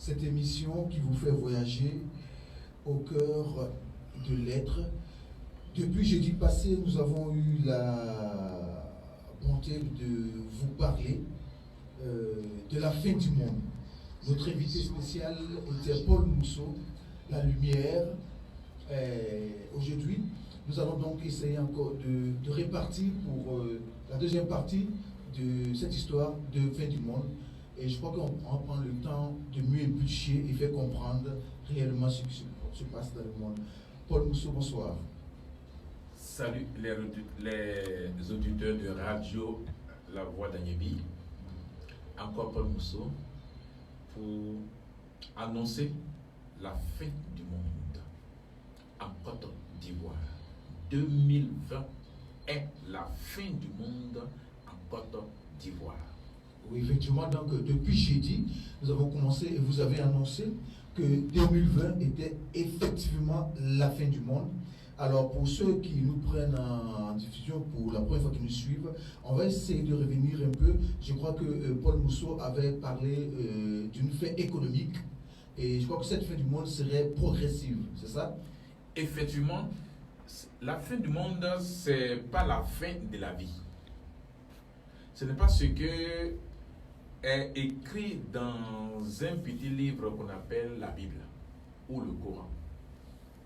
cette émission qui vous fait voyager au cœur de l'être. Depuis jeudi passé, nous avons eu la bonté de vous parler de la fin du monde. Notre invité spécial était Paul Mousseau, La Lumière. Aujourd'hui, nous allons donc essayer encore de répartir pour la deuxième partie de cette histoire de fin du monde. Et je crois qu'on prend le temps de mieux éplucher et faire comprendre réellement ce qui se passe dans le monde. Paul Mousseau, bonsoir. Salut les auditeurs de Radio La Voix d'Agnébi. Encore Paul Mousseau pour annoncer la fin du monde en Côte d'Ivoire. 2020 est la fin du monde en Côte d'Ivoire. Oui, effectivement, donc depuis jeudi, nous avons commencé et vous avez annoncé que 2020 était effectivement la fin du monde. Alors pour ceux qui nous prennent en diffusion pour la première fois qui nous suivent, on va essayer de revenir un peu. Je crois que Paul Mousseau avait parlé d'une fin économique et je crois que cette fin du monde serait progressive, c'est ça? Effectivement, la fin du monde, c'est pas la fin de la vie. Ce n'est pas ce que est écrit dans un petit livre qu'on appelle la Bible ou le Coran,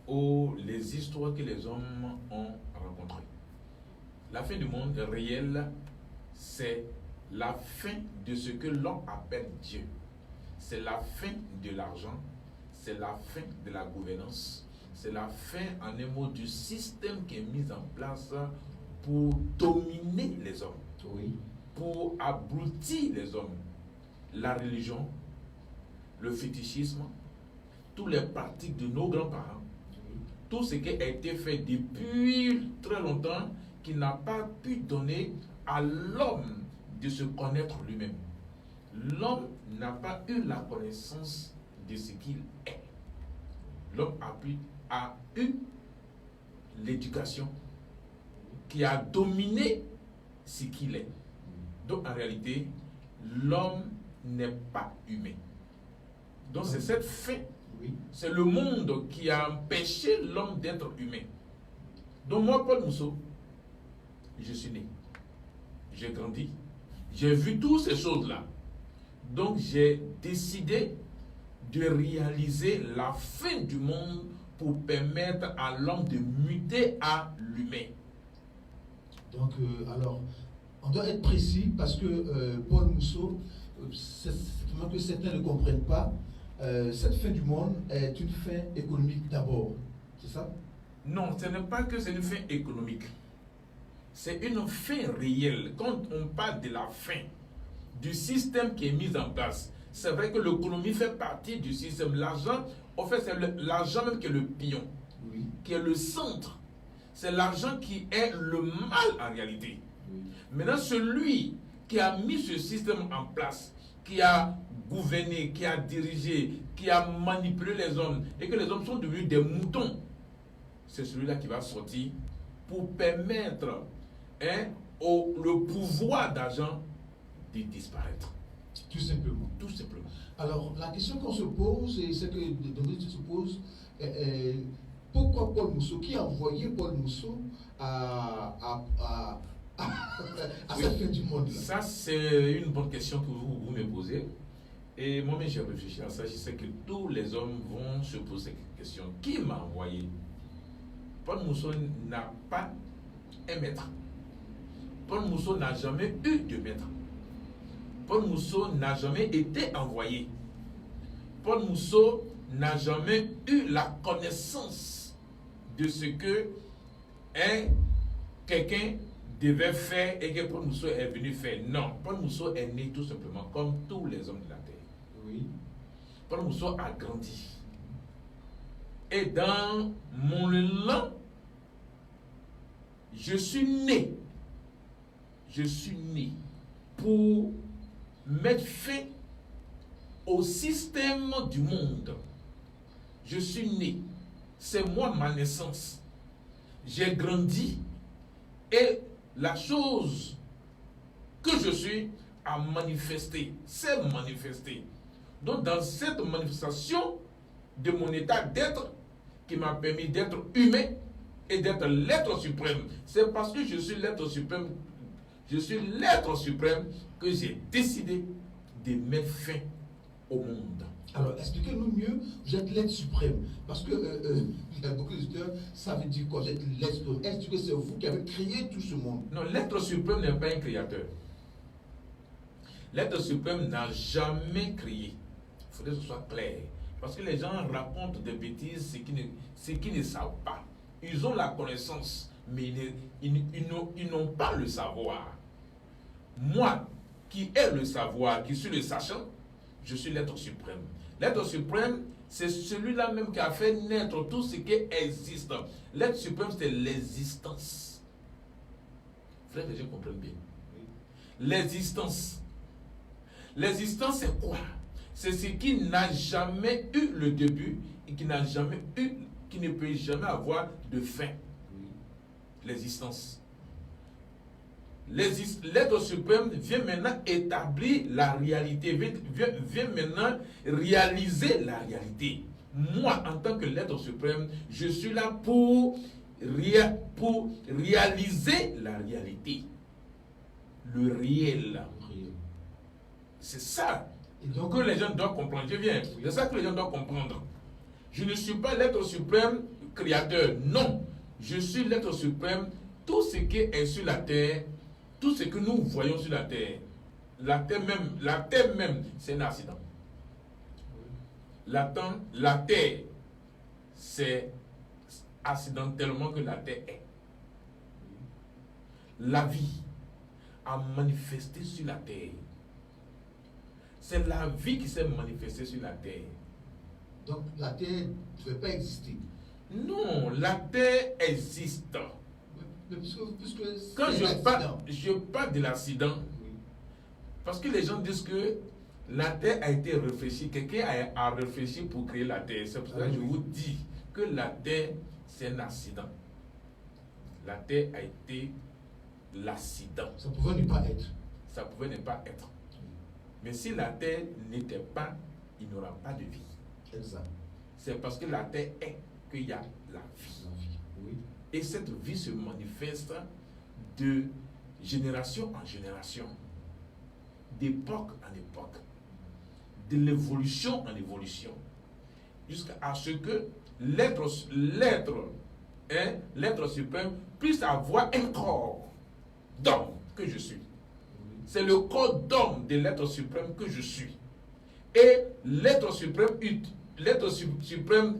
ou les histoires que les hommes ont rencontrées. La fin du monde réel, c'est la fin de ce que l'on appelle Dieu. C'est la fin de l'argent, c'est la fin de la gouvernance, c'est la fin, en un mot, du système qui est mis en place pour dominer les hommes, Oui. pour abrutir les hommes. La religion, le fétichisme, toutes les pratiques de nos grands-parents, tout ce qui a été fait depuis très longtemps, qui n'a pas pu donner à l'homme de se connaître lui-même. L'homme n'a pas eu la connaissance de ce qu'il est. L'homme a eu l'éducation qui a dominé ce qu'il est. Donc en réalité, l'homme n'est pas humain. Donc c'est cette fin, c'est le monde qui a empêché l'homme d'être humain. Donc moi, Paul Mousseau, je suis né, j'ai grandi, j'ai vu toutes ces choses-là. Donc j'ai décidé de réaliser la fin du monde pour permettre à l'homme de muter à l'humain. Donc alors, on doit être précis parce que Paul Mousseau, c'est simplement que certains ne comprennent pas, cette fin du monde est une fin économique d'abord, c'est ça? Non, ce n'est pas que c'est une fin économique. C'est une fin réelle. Quand on parle de la fin du système qui est mis en place, c'est vrai que l'économie fait partie du système. L'argent, en fait, c'est l'argent même qui est le pion, qui est le centre. C'est l'argent qui est le mal en réalité. Maintenant, celui qui a mis ce système en place, qui a gouverné, qui a dirigé, qui a manipulé les hommes, et que les hommes sont devenus des moutons, c'est celui-là qui va sortir pour permettre le pouvoir d'argent de disparaître. Tout simplement. Tout simplement. Alors, la question qu'on se pose, et c'est que Dominique se pose, pourquoi Paul Mousseau? Qui a envoyé Paul Mousseau à cette fin du monde là? Ça, c'est une bonne question que vous me posez. Et moi-même, j'ai réfléchi à ça. Je sais que tous les hommes vont se poser cette question. Qui m'a envoyé? Paul Mousseau n'a pas un maître. Paul Mousseau n'a jamais eu de maître. Paul Mousseau n'a jamais été envoyé. Paul Mousseau n'a jamais eu la connaissance de ce que quelqu'un devait faire et que Paul Mousseau est venu faire. Non, Paul Mousseau est né tout simplement comme tous les hommes de la terre. Oui. Paul Mousseau a grandi. Et dans mon élan, je suis né pour mettre fin au système du monde. Je suis né. C'est moi ma naissance. J'ai grandi et la chose que je suis a manifesté, s'est manifesté. Donc dans cette manifestation de mon état d'être qui m'a permis d'être humain et d'être l'être suprême, c'est parce que je suis l'être suprême, que j'ai décidé de mettre fin au monde. Alors, expliquez-nous mieux, vous êtes l'être suprême. Parce que il y a beaucoup d'auditeurs, ça veut dire quoi? Vous êtes l'être suprême. Est-ce que c'est vous qui avez créé tout ce monde? Non, l'être suprême n'est pas un créateur. L'être suprême n'a jamais créé. Il faudrait que ce soit clair. Parce que les gens racontent des bêtises, ce qu'ils ne savent pas. Ils ont la connaissance, mais ils n'ont pas le savoir. Moi, qui ai le savoir, qui suis le sachant, je suis l'être suprême. L'être suprême, c'est celui-là même qui a fait naître tout ce qui existe. L'être suprême, c'est l'existence. Il faudrait que je comprenne bien. L'existence. L'existence, c'est quoi? C'est ce qui n'a jamais eu le début et qui ne peut jamais avoir de fin. L'existence. L'être suprême vient maintenant établir la réalité, vient maintenant réaliser la réalité. Moi, en tant que l'être suprême, je suis là pour réaliser la réalité. Le réel. C'est ça que les gens doivent comprendre. Je viens. C'est ça que les gens doivent comprendre. Je ne suis pas l'être suprême créateur. Non. Je suis l'être suprême. Tout ce qui est sur la terre, tout ce que nous voyons sur la terre même, c'est un accident. La terre, c'est accidentellement que la terre est. La vie a manifesté sur la terre. C'est la vie qui s'est manifestée sur la terre. Donc la terre ne pouvait pas exister. Non, la terre existe. Mais puisque quand je parle de l'accident, oui. Parce que les gens disent que la terre a été réfléchie, quelqu'un a réfléchi pour créer la terre. C'est pour ça que je vous dis que la terre, c'est un accident. La terre a été l'accident. Ça pouvait ne pas être. Ça pouvait ne pas être. Mais si la terre n'était pas, il n'y aura pas de vie. Exact. C'est parce que la terre est qu'il y a la vie. La vie, oui. Et cette vie se manifeste de génération en génération, d'époque en époque, de l'évolution en évolution, jusqu'à ce que l'être suprême puisse avoir un corps d'homme que je suis. C'est le corps d'homme de l'être suprême que je suis. Et l'être suprême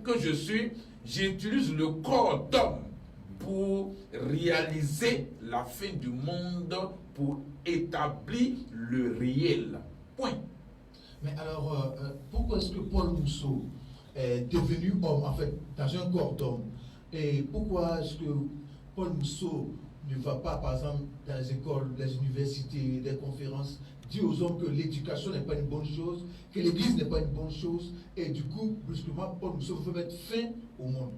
que je suis, j'utilise le corps d'homme pour réaliser la fin du monde, pour établir le réel. Point. Mais alors, pourquoi est-ce que Paul Mousseau est devenu homme, en fait, dans un corps d'homme? Et pourquoi est-ce que Paul Mousseau ne va pas, par exemple, dans les écoles, les universités, les conférences, dire aux hommes que l'éducation n'est pas une bonne chose, que l'église n'est pas une bonne chose, et du coup, brusquement, Paul Mousseau veut mettre fin au monde?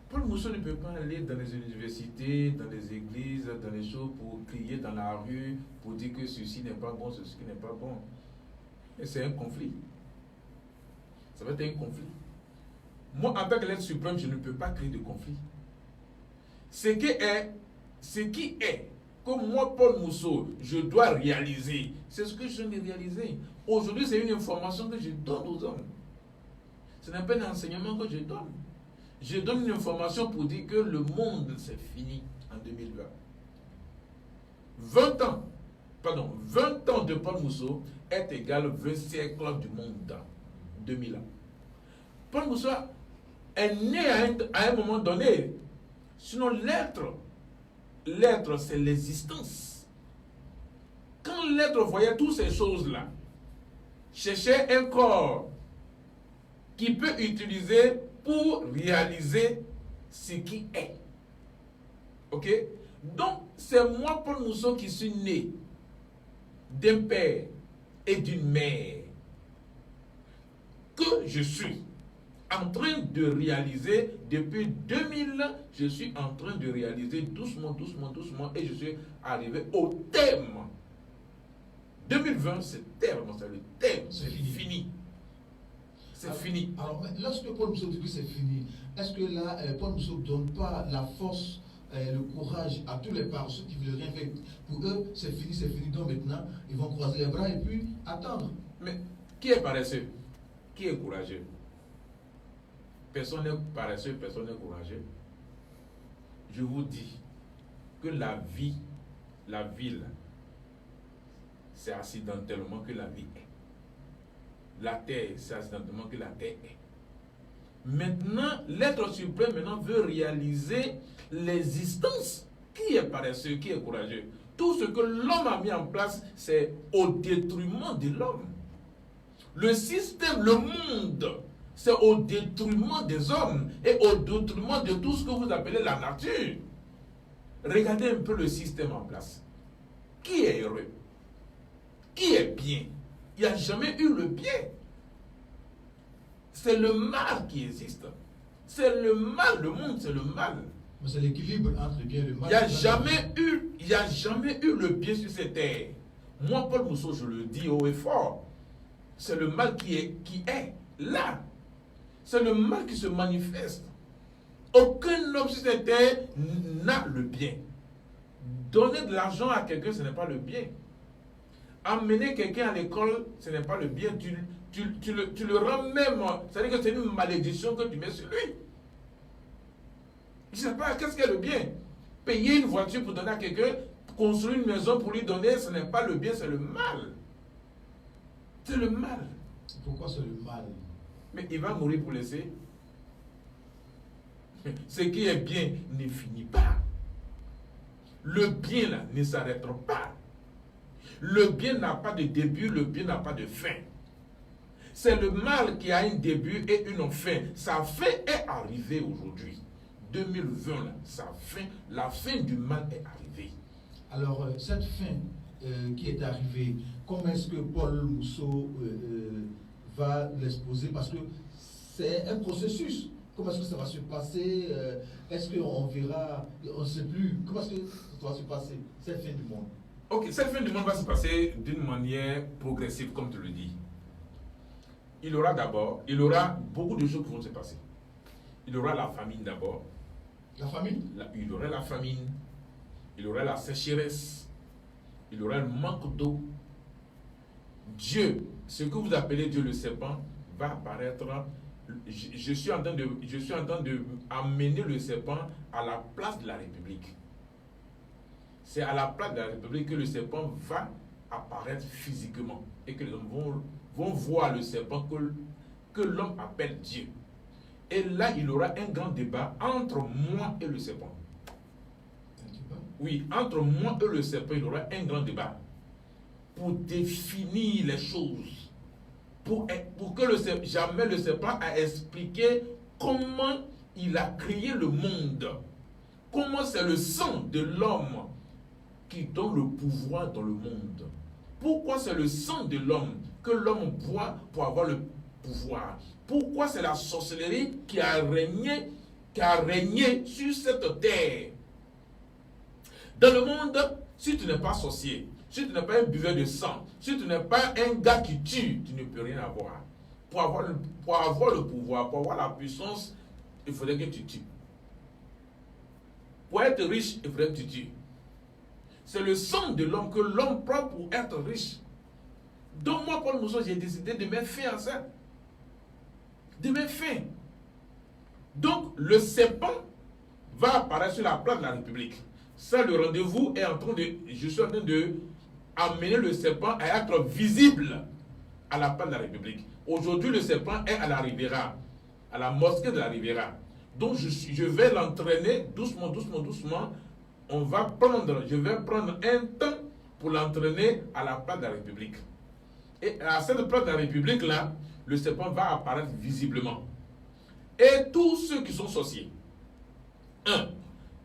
Paul Mousseau ne peut pas aller dans les universités, dans les églises, dans les choses pour crier dans la rue, pour dire que ceci n'est pas bon, ceci n'est pas bon. Et c'est un conflit. Ça va être un conflit. Moi, en tant que l'être suprême, je ne peux pas créer de conflit. Ce qui est, comme moi, Paul Mousseau, je dois réaliser, c'est ce que je viens de réaliser. Aujourd'hui, c'est une information que je donne aux hommes. Ce n'est pas un enseignement que je donne. Je donne une information pour dire que le monde, c'est fini en 2020. 20 ans de Paul Mousseau est égal 20 siècles du monde. 2000 ans. Paul Mousseau est né à un moment donné. Sinon, l'être, c'est l'existence. Quand l'être voyait toutes ces choses-là, cherchait un corps qui peut utiliser pour réaliser ce qui est. Ok? Donc, c'est moi, Paul Mousseau, qui suis né d'un père et d'une mère, que je suis en train de réaliser depuis 2000, je suis en train de réaliser doucement, et je suis arrivé au thème 2020, c'est terme, c'est le terme, C'est c'est fini. C'est fini. Alors, lorsque Paul Mousseau dit que c'est fini, est-ce que là, Paul Mousseau ne donne pas la force, le courage à tous les paresseux qui veulent rien faire? Pour eux, c'est fini, donc maintenant, ils vont croiser les bras et puis attendre. Mais qui est paresseux? Qui est courageux? Personne n'est paresseux, personne n'est courageux. Je vous dis que la vie, la ville, c'est accidentellement que la vie est. La terre, c'est accidentellement que la terre est. Maintenant, l'être suprême maintenant veut réaliser l'existence. Qui est paresseux, qui est courageux? Tout ce que l'homme a mis en place, c'est au détriment de l'homme. Le système, le monde, c'est au détriment des hommes et au détriment de tout ce que vous appelez la nature. Regardez un peu le système en place. Qui est heureux? Qui est bien? Il n'y a jamais eu le bien. C'est le mal qui existe. C'est le mal, le monde, c'est le mal. Mais c'est l'équilibre entre le bien et le mal. Il n'y a jamais eu le bien sur cette terre. Moi, Paul Mousseau, je le dis haut et fort. C'est le mal qui est là. C'est le mal qui se manifeste. Aucun homme sur cette terre n'a le bien. Donner de l'argent à quelqu'un, ce n'est pas le bien. Amener quelqu'un à l'école, ce n'est pas le bien. Tu le rends même. C'est-à-dire que c'est une malédiction que tu mets sur lui. Je ne sais pas, qu'est-ce qu'est le bien? Payer une voiture pour donner à quelqu'un, construire une maison pour lui donner, ce n'est pas le bien, c'est le mal. C'est le mal. Pourquoi c'est le mal? Mais il va mourir pour laisser. Ce qui est bien ne finit pas. Le bien là ne s'arrêtera pas. Le bien n'a pas de début, le bien n'a pas de fin. C'est le mal qui a un début et une fin. Sa fin est arrivée aujourd'hui. 2020, là, la fin du mal est arrivée. Alors, cette fin qui est arrivée, comment est-ce que Paul Mousseau va l'exposer? Parce que c'est un processus. Comment est-ce que ça va se passer? Est-ce qu'on verra? On ne sait plus. Comment est-ce que ça va se passer, cette fin du monde? Ok, cette fin du monde va se passer d'une manière progressive, comme tu le dis. Il y aura beaucoup de choses qui vont se passer. Il y aura la famine d'abord. La famine? Il y aura la famine. Il y aura la sécheresse. Il y aura le manque d'eau. Dieu, ce que vous appelez Dieu le serpent, va apparaître. Je suis en train de amener le serpent à la place de la République. C'est à la place de la République que le serpent va apparaître physiquement et que les hommes vont voir le serpent que l'homme appelle Dieu. Et là, il y aura un grand débat entre moi et le serpent. Oui, entre moi et le serpent, il y aura un grand débat pour définir les choses. Pour que jamais le serpent a expliqué comment il a créé le monde. Comment c'est le sang de l'homme qui donne le pouvoir dans le monde. Pourquoi c'est le sang de l'homme que l'homme boit pour avoir le pouvoir? Pourquoi c'est la sorcellerie qui a régné sur cette terre? Dans le monde, si tu n'es pas sorcier, si tu n'es pas un buveur de sang, si tu n'es pas un gars qui tue, tu ne peux rien avoir. Pour avoir le pouvoir, pour avoir la puissance, il faudrait que tu tues. Pour être riche, il faudrait que tu tues. C'est le sang de l'homme que l'homme prend pour être riche. Donc moi, Paul Mousseau, j'ai décidé de mettre fin à ça. De mettre fin. Donc le serpent va apparaître sur la place de la République. Ça, le rendez-vous est je suis en train de amener le serpent à être visible à la place de la République. Aujourd'hui, le serpent est à la Riviera, à la mosquée de la Riviera. Donc je vais l'entraîner doucement. Je vais prendre un temps pour l'entraîner à la place de la République. Et à cette place de la République là, le serpent va apparaître visiblement. Et tous ceux qui sont sorciers,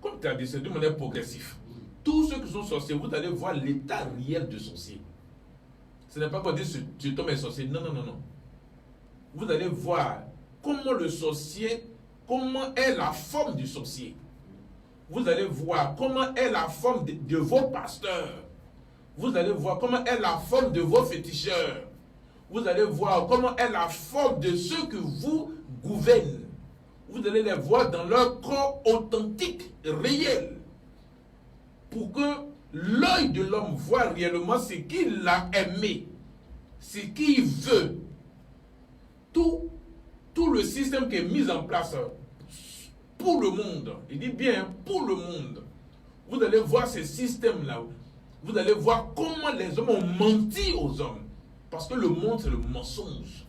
comme tu as dit, c'est de manière progressive. Tous ceux qui sont sorciers, vous allez voir l'état réel de sorcier. Ce n'est pas pour dire que cet homme est sorcier. Non. Vous allez voir comment le sorcier, comment est la forme du sorcier. Vous allez voir comment est la forme de vos pasteurs. vous allez voir comment est la forme de vos féticheurs. Vous allez voir comment est la forme de ceux que vous gouvernent. Vous allez les voir dans leur corps authentique, réel. Pour que l'œil de l'homme voit réellement ce qu'il a aimé, ce qu'il veut. Tout le système qui est mis en place pour le monde, il dit bien pour le monde. Vous allez voir ce système-là. Vous allez voir comment les hommes ont menti aux hommes. Parce que le monde, c'est le mensonge.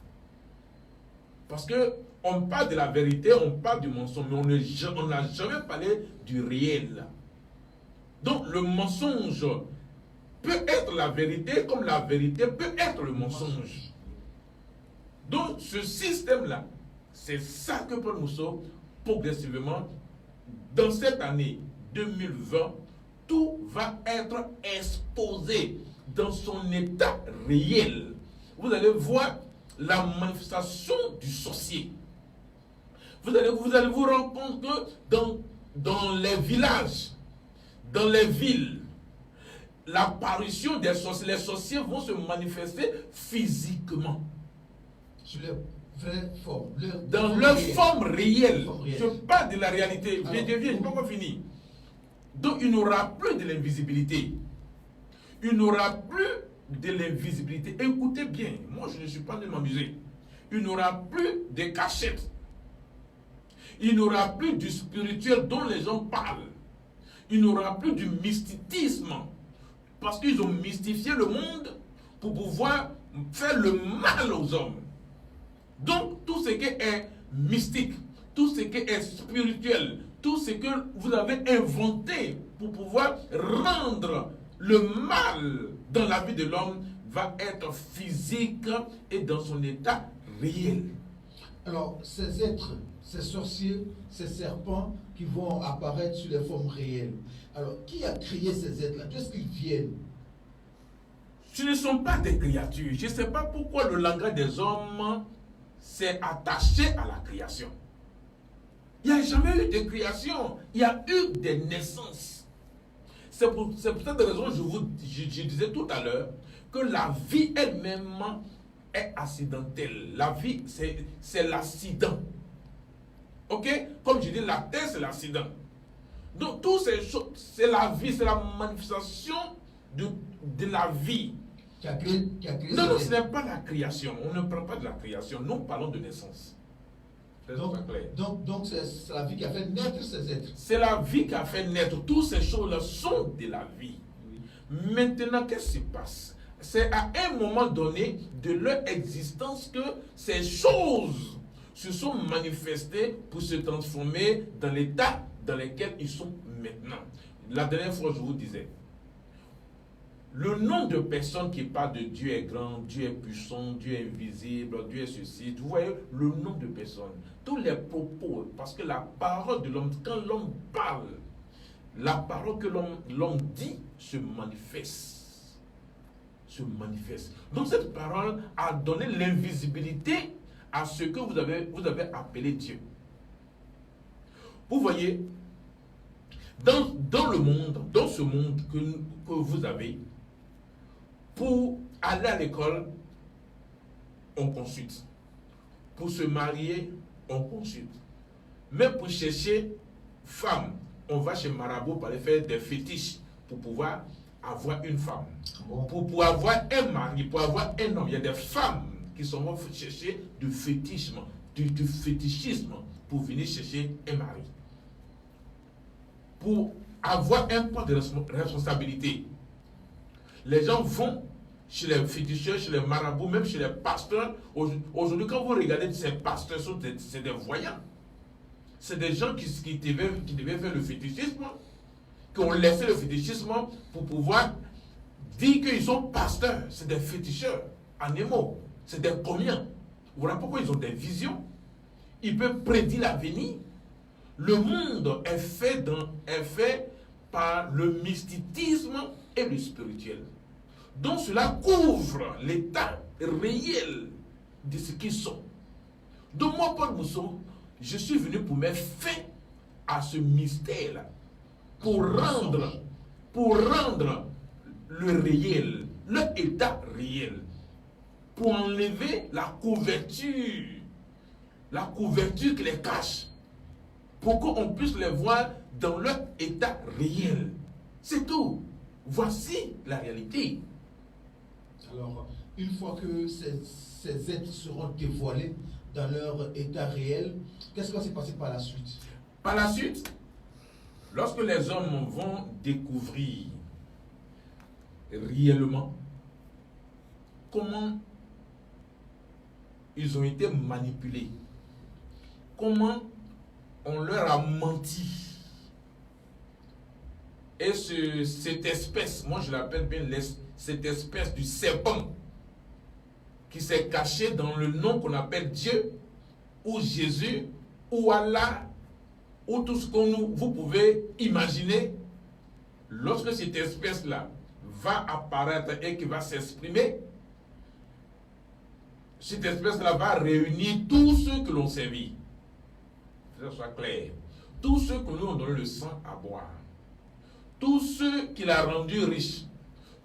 Parce que on parle de la vérité, on parle du mensonge, mais on n'a jamais parlé du réel. Donc le mensonge peut être la vérité, comme la vérité peut être le mensonge. Donc ce système-là, c'est ça que Paul Mousseau, progressivement, dans cette année 2020, tout va être exposé dans son état réel. Vous allez voir la manifestation du sorcier. Vous allez vous rendre compte que dans les villages, dans les villes, l'apparition des sorciers, les sorciers vont se manifester physiquement. Sur leur vraie forme. Dans leur forme réelle. réelle. Je parle de la réalité. Alors, je n'ai pas encore fini. Donc il n'aura plus de l'invisibilité. Il n'aura plus de l'invisibilité. Écoutez bien, moi je ne suis pas de m'amuser. Il n'aura plus de cachettes. Il n'aura plus du spirituel dont les gens parlent. Il n'aura plus du mysticisme. Parce qu'ils ont mystifié le monde pour pouvoir faire le mal aux hommes. Donc tout ce qui est mystique, tout ce qui est spirituel, tout ce que vous avez inventé pour pouvoir rendre le mal dans la vie de l'homme va être physique et dans son état réel. Alors, ces êtres, ces sorciers, ces serpents qui vont apparaître sur les formes réelles. Alors, qui a créé ces êtres-là? D'où est-ce qu'ils viennent? Ce ne sont pas des créatures. Je ne sais pas pourquoi le langage des hommes s'est attaché à la création. Il n'y a jamais eu de création. Il y a eu des naissances. C'est pour cette raison que je disais tout à l'heure que la vie elle-même est accidentelle. La vie, c'est l'accident. Ok? Comme je dis, la terre, c'est l'accident. Donc, toutes ces choses, c'est la vie, c'est la manifestation de la vie. Qui a créé Non, ce n'est pas la création. On ne parle pas de la création. Nous parlons de naissance. Donc c'est la vie qui a fait naître ces êtres. C'est la vie qui a fait naître. Toutes ces choses-là sont de la vie. Oui. Maintenant, qu'est-ce qui se passe? C'est à un moment donné de leur existence que ces choses se sont manifestées pour se transformer dans l'état dans lequel ils sont maintenant. La dernière fois, je vous disais, le nom de personnes qui parlent de Dieu est grand, Dieu est puissant, Dieu est invisible, Dieu est ceci. Vous voyez, le nom de personnes, tous les propos, parce que la parole de l'homme, quand l'homme parle, la parole que l'homme dit se manifeste. Se manifeste. Donc cette parole a donné l'invisibilité à ce que vous avez appelé Dieu. Vous voyez, dans le monde, dans ce monde que vous avez, pour aller à l'école, on consulte. Pour se marier, on consulte. Mais pour chercher femme, on va chez Marabout pour aller faire des fétiches pour pouvoir avoir une femme. Pour avoir un mari, pour avoir un homme. Il y a des femmes qui sont chercher du fétichisme, du fétichisme pour venir chercher un mari. Pour avoir un poids de responsabilité. Les gens vont chez les féticheurs, chez les marabouts, même chez les pasteurs. Aujourd'hui, quand vous regardez ces pasteurs, c'est des voyants. C'est des gens qui devaient faire le fétichisme, qui ont laissé le fétichisme pour pouvoir dire qu'ils sont pasteurs. C'est des féticheurs, animaux. C'est des commiens. Voilà pourquoi ils ont des visions. Ils peuvent prédire l'avenir. Le monde est fait par le mysticisme et le spirituel. Donc cela couvre l'état réel de ce qu'ils sont. Donc moi, Paul Mousseau, je suis venu pour mettre fin à ce mystère-là. Pour rendre le réel, leur état réel, pour enlever la couverture qui les cache, pour qu'on puisse les voir dans leur état réel. C'est tout. Voici la réalité. Alors, une fois que ces êtres seront dévoilés dans leur état réel, qu'est-ce qui va se passer par la suite? Par la suite, lorsque les hommes vont découvrir réellement comment ils ont été manipulés, comment on leur a menti, et cette espèce, moi je l'appelle bien cette espèce du serpent qui s'est caché dans le nom qu'on appelle Dieu, ou Jésus, ou Allah, ou tout ce que vous pouvez imaginer, lorsque cette espèce-là va apparaître et qui va s'exprimer, cette espèce-là va réunir tous ceux que l'on servit. Que ce soit clair. Tous ceux que nous ont donné le sang à boire. Tous ceux qu'il a rendus riches.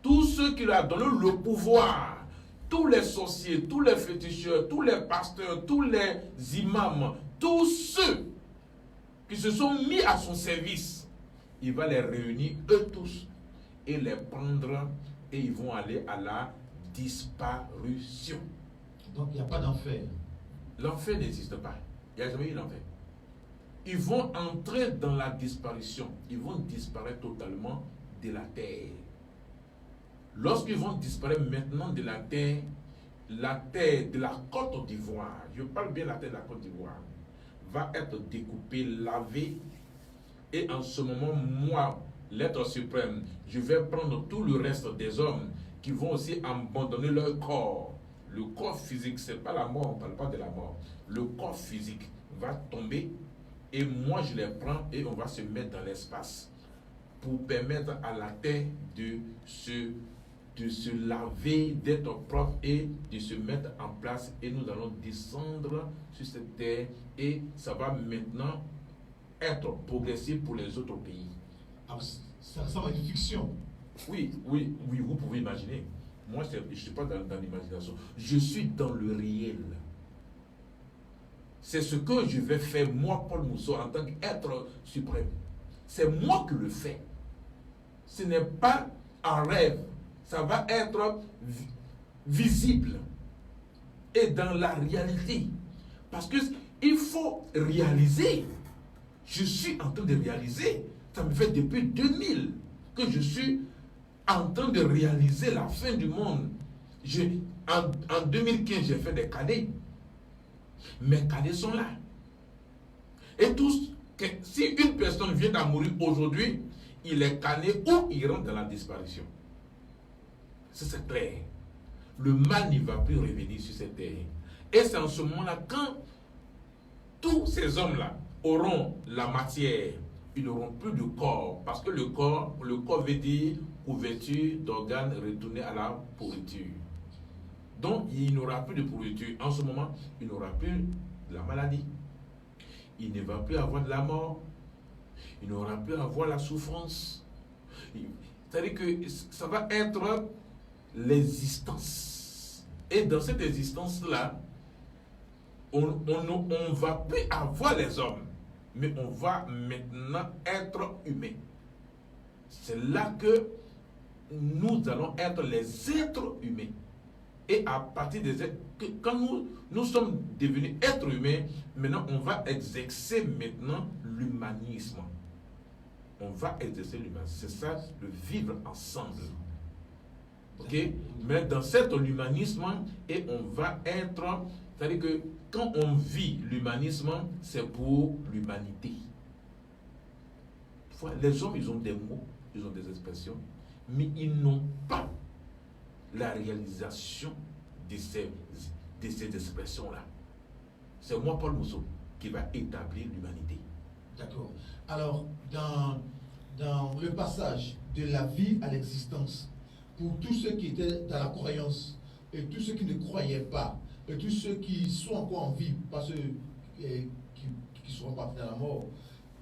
Tous ceux qu'il a donné le pouvoir. Tous les sorciers, tous les féticheurs, tous les pasteurs, tous les imams, tous ceux qui se sont mis à son service, il va les réunir eux tous et les prendre et ils vont aller à la disparition. Donc il n'y a pas d'enfer. L'enfer n'existe pas. Il n'y a jamais eu d'enfer. Ils vont entrer dans la disparition. Ils vont disparaître totalement de la terre. Lorsqu'ils vont disparaître maintenant de la terre de la Côte d'Ivoire, je parle bien de la terre de la Côte d'Ivoire, va être découpée, lavée. Et en ce moment, moi, l'être suprême, je vais prendre tout le reste des hommes qui vont aussi abandonner leur corps. Le corps physique, ce n'est pas la mort, on ne parle pas de la mort. Le corps physique va tomber et moi je les prends et on va se mettre dans l'espace pour permettre à la terre de se laver, d'être propre et de se mettre en place. Et nous allons descendre sur cette terre et ça va maintenant être progressif pour les autres pays. Alors, ça ressemble à une fiction. Oui, vous pouvez imaginer. Moi, je ne suis pas dans l'imagination. Je suis dans le réel. C'est ce que je vais faire, moi, Paul Mousseau, en tant qu'être suprême. C'est moi qui le fais. Ce n'est pas un rêve. Ça va être visible et dans la réalité. Parce qu'il faut réaliser. Je suis en train de réaliser. Ça me fait depuis 2000 que je suis en train de réaliser la fin du monde. En 2015, j'ai fait des cadets. Mes cadets sont là. Et tous, si une personne vient à mourir aujourd'hui, il est cané ou il rentre dans la disparition. C'est clair. Le mal n'y va plus revenir sur cette terre. Et c'est en ce moment-là, quand tous ces hommes-là auront la matière, ils n'auront plus de corps. Parce que le corps veut dire couverture d'organes retournés à la pourriture. Donc, il n'aura plus de pourriture. En ce moment, il n'aura plus de la maladie. Il ne va plus avoir de la mort. Il n'aura plus avoir la souffrance. C'est-à-dire que ça va être l'existence. Et dans cette existence-là, on ne va plus avoir les hommes, mais on va maintenant être humain. C'est là que nous allons être les êtres humains. Et à partir des êtres, quand nous sommes devenus êtres humains, maintenant on va exercer maintenant l'humanisme. On va exercer l'humanisme. C'est ça, le vivre ensemble. Ok? Mais dans cet humanisme, et on va être, c'est-à-dire que quand on vit l'humanisme, c'est pour l'humanité. Les hommes, ils ont des mots, ils ont des expressions, mais ils n'ont pas la réalisation de ces expressions-là. C'est moi, Paul Mousseau, qui va établir l'humanité. D'accord. Alors, dans le passage de la vie à l'existence, pour tous ceux qui étaient dans la croyance, et tous ceux qui ne croyaient pas, et tous ceux qui sont encore en vie, pas ceux qui seront partis dans la mort,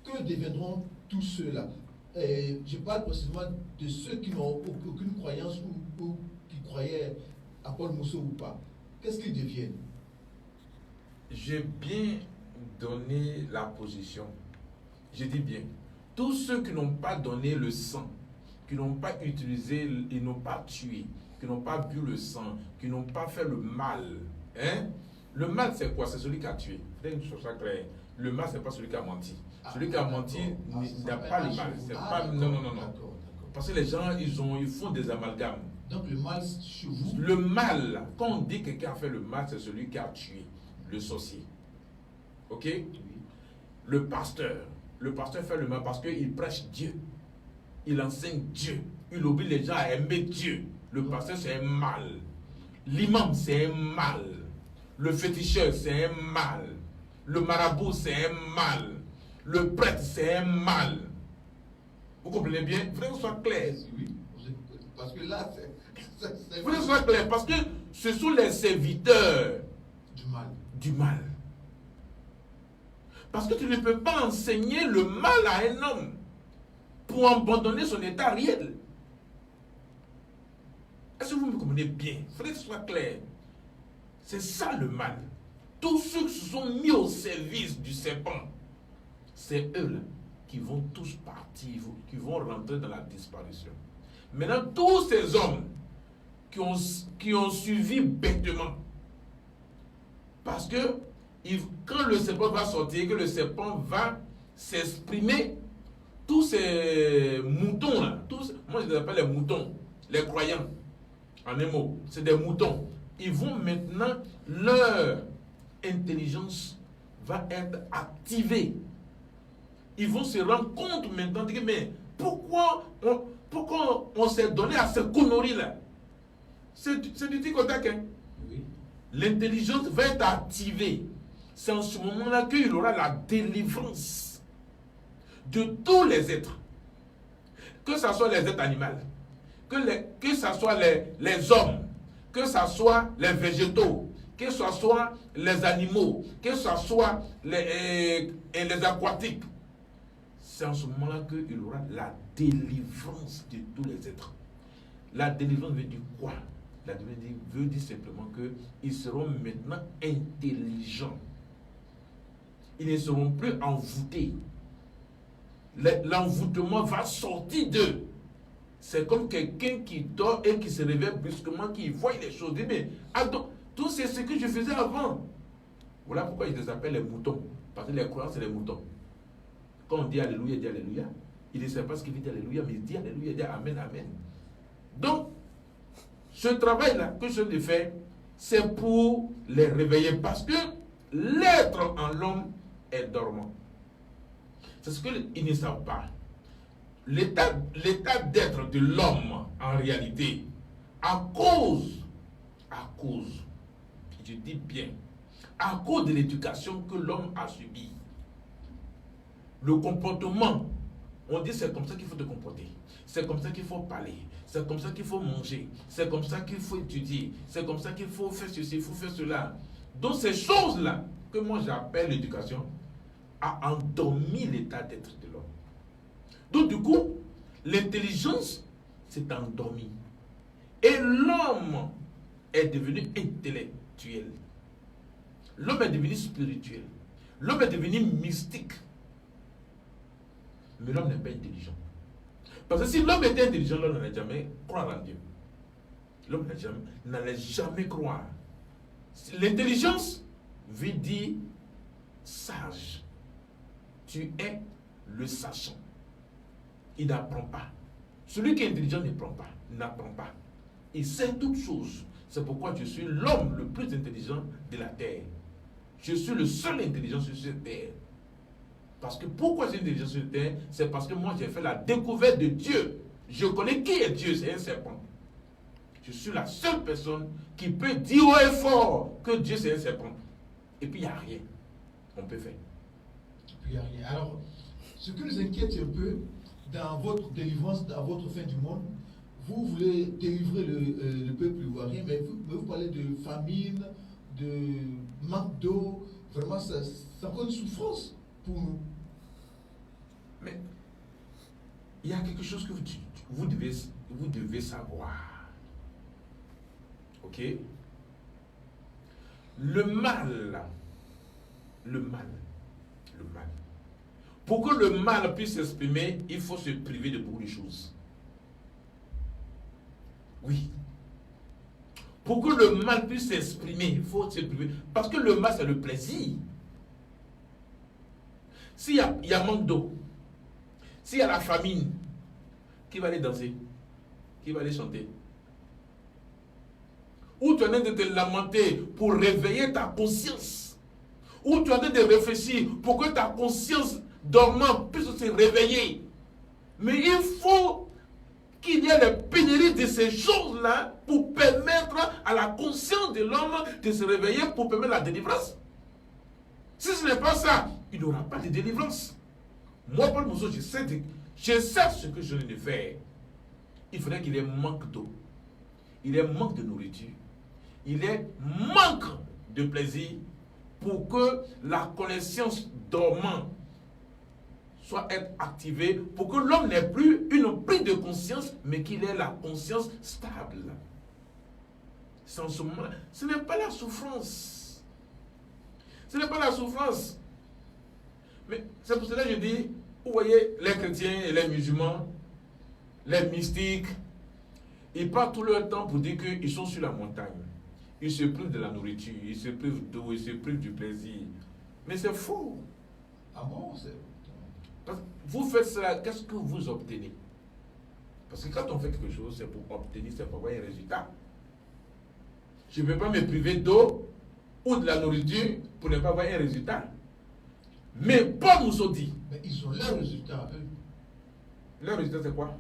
que deviendront tous ceux-là? je parle précisément de ceux qui n'ont aucune croyance ou qui croyaient à Paul Mousseau ou pas. Qu'est-ce qu'ils deviennent? J'ai bien donné la position. Je dis bien, tous ceux qui n'ont pas donné le sang, qui n'ont pas utilisé, ils n'ont pas tué, qui n'ont pas bu le sang, qui n'ont pas fait le mal. Hein? Le mal, c'est quoi? C'est celui qui a tué. Le mal, c'est pas celui qui a menti. Celui qui a menti n'a pas le mal. C'est pas, non. D'accord. Parce que les gens, ils font des amalgames. Donc le mal chez vous? Le mal, quand on dit que quelqu'un a fait le mal, c'est celui qui a tué, le sorcier. Ok? Oui. Le pasteur fait le mal parce qu'il prêche Dieu. Il enseigne Dieu. Il oblige les gens à aimer Dieu. Le pasteur, c'est un mal. L'imam, c'est un mal. Le féticheur, c'est un mal. Le marabout, c'est un mal. Le prêtre, c'est un mal. Vous comprenez bien? Il faut que ce soit clair. Oui, parce que là, c'est il faut que ce soit clair, parce que ce sont les serviteurs du mal. Parce que tu ne peux pas enseigner le mal à un homme pour abandonner son état réel. Est-ce que vous me comprenez bien? Il faudrait que ce soit clair. C'est ça le mal. Tous ceux qui se sont mis au service du serpent, c'est eux là qui vont tous partir, qui vont rentrer dans la disparition. Maintenant, tous ces hommes qui ont suivi bêtement, parce que quand le serpent va sortir, que le serpent va s'exprimer, tous ces moutons là, moi je les appelle les moutons, les croyants, en un mot, c'est des moutons. Ils vont maintenant, leur intelligence va être activée. Ils vont se rendre compte maintenant, de, mais pourquoi on s'est donné à ces conneries là? C'est du tic au tac, hein? Oui. L'intelligence va être activée. C'est en ce moment-là qu'il aura la délivrance de tous les êtres. Que ce soit les êtres animaux, que ce soit les hommes, que ce soit les végétaux, que ce soit les animaux, que ce soit les aquatiques. C'est en ce moment-là qu'il aura la délivrance de tous les êtres. La délivrance veut dire quoi? La délivrance veut dire simplement qu'ils seront maintenant intelligents. Ils ne seront plus envoûtés. L'envoûtement va sortir d'eux. C'est comme quelqu'un qui dort et qui se réveille brusquement, qui voit les choses. Il dit, mais attends, tout c'est ce que je faisais avant. Voilà pourquoi ils les appellent les moutons. Parce que les croyants, c'est les moutons. Quand on dit Alléluia, il dit Alléluia. Il ne sait pas ce qu'il veut dire Alléluia, mais il dit Alléluia, il dit Amen, Amen. Donc, ce travail-là que je l'ai fait, c'est pour les réveiller. Parce que l'être en l'homme est dormant. C'est ce qu'ils ne savent pas. L'état d'être de l'homme, en réalité, à cause, je dis bien, à cause de l'éducation que l'homme a subie, le comportement, on dit c'est comme ça qu'il faut te comporter, c'est comme ça qu'il faut parler, c'est comme ça qu'il faut manger, c'est comme ça qu'il faut étudier, c'est comme ça qu'il faut faire ceci, il faut faire cela. Donc ces choses-là, que moi j'appelle l'éducation, a endormi l'état d'être de l'homme. Donc du coup, l'intelligence s'est endormie. Et l'homme est devenu intellectuel. L'homme est devenu spirituel. L'homme est devenu mystique. Mais l'homme n'est pas intelligent. Parce que si l'homme était intelligent, l'homme n'allait jamais croire en Dieu. L'homme n'allait jamais croire. L'intelligence veut dire sage. Tu es le sachant. Il n'apprend pas. Celui qui est intelligent n'apprend pas. Il sait toutes choses. C'est pourquoi je suis l'homme le plus intelligent de la terre. Je suis le seul intelligent sur cette terre. Parce que pourquoi j'ai une intelligence sur cette terre? C'est parce que moi j'ai fait la découverte de Dieu. Je connais qui est Dieu, c'est un serpent. Je suis la seule personne qui peut dire haut et fort que Dieu c'est un serpent. Et puis il n'y a rien. On peut faire. Et puis il n'y a rien. Alors, ce qui nous inquiète un peu, dans votre délivrance, dans votre fin du monde, vous voulez délivrer le peuple ivoirien, mais vous parlez de famine, de manque d'eau. Vraiment, c'est encore une souffrance pour nous. Mais il y a quelque chose que vous devez savoir. Ok? Le mal. Pour que le mal puisse s'exprimer, il faut se priver de beaucoup de choses. Oui. Pour que le mal puisse s'exprimer, il faut se priver. Parce que le mal, c'est le plaisir. S'il y a manque d'eau, s'il y a la famine, qui va aller danser? Qui va aller chanter? Ou tu es en train de te lamenter pour réveiller ta conscience. Ou tu es en train de réfléchir pour que ta conscience dormante puisse se réveiller. Mais il faut qu'il y ait les pénuries de ces choses-là pour permettre à la conscience de l'homme de se réveiller pour permettre la délivrance. Si ce n'est pas ça, il n'y aura pas de délivrance. Moi, Paul Mousseau, je sais ce que je viens de faire. Il faudrait qu'il y ait manque d'eau. Il y ait manque de nourriture. Il y ait manque de plaisir pour que la connaissance dormante soit activée, pour que l'homme n'ait plus une prise de conscience, mais qu'il ait la conscience stable. Sans ce moment, ce n'est pas la souffrance. Ce n'est pas la souffrance. Mais c'est pour cela que je dis, vous voyez, les chrétiens et les musulmans, les mystiques, ils passent tout leur temps pour dire qu'ils sont sur la montagne. Ils se privent de la nourriture, ils se privent d'eau, ils se privent du plaisir. Mais c'est faux. Ah bon, Parce que vous faites cela, qu'est-ce que vous obtenez? Parce que quand on fait quelque chose, c'est pour obtenir, c'est pour avoir un résultat. Je ne peux pas me priver d'eau ou de la nourriture pour ne pas avoir un résultat. Mais Paul nous a dit. Mais ils ont leur résultat, eux. Leur résultat, c'est quoi?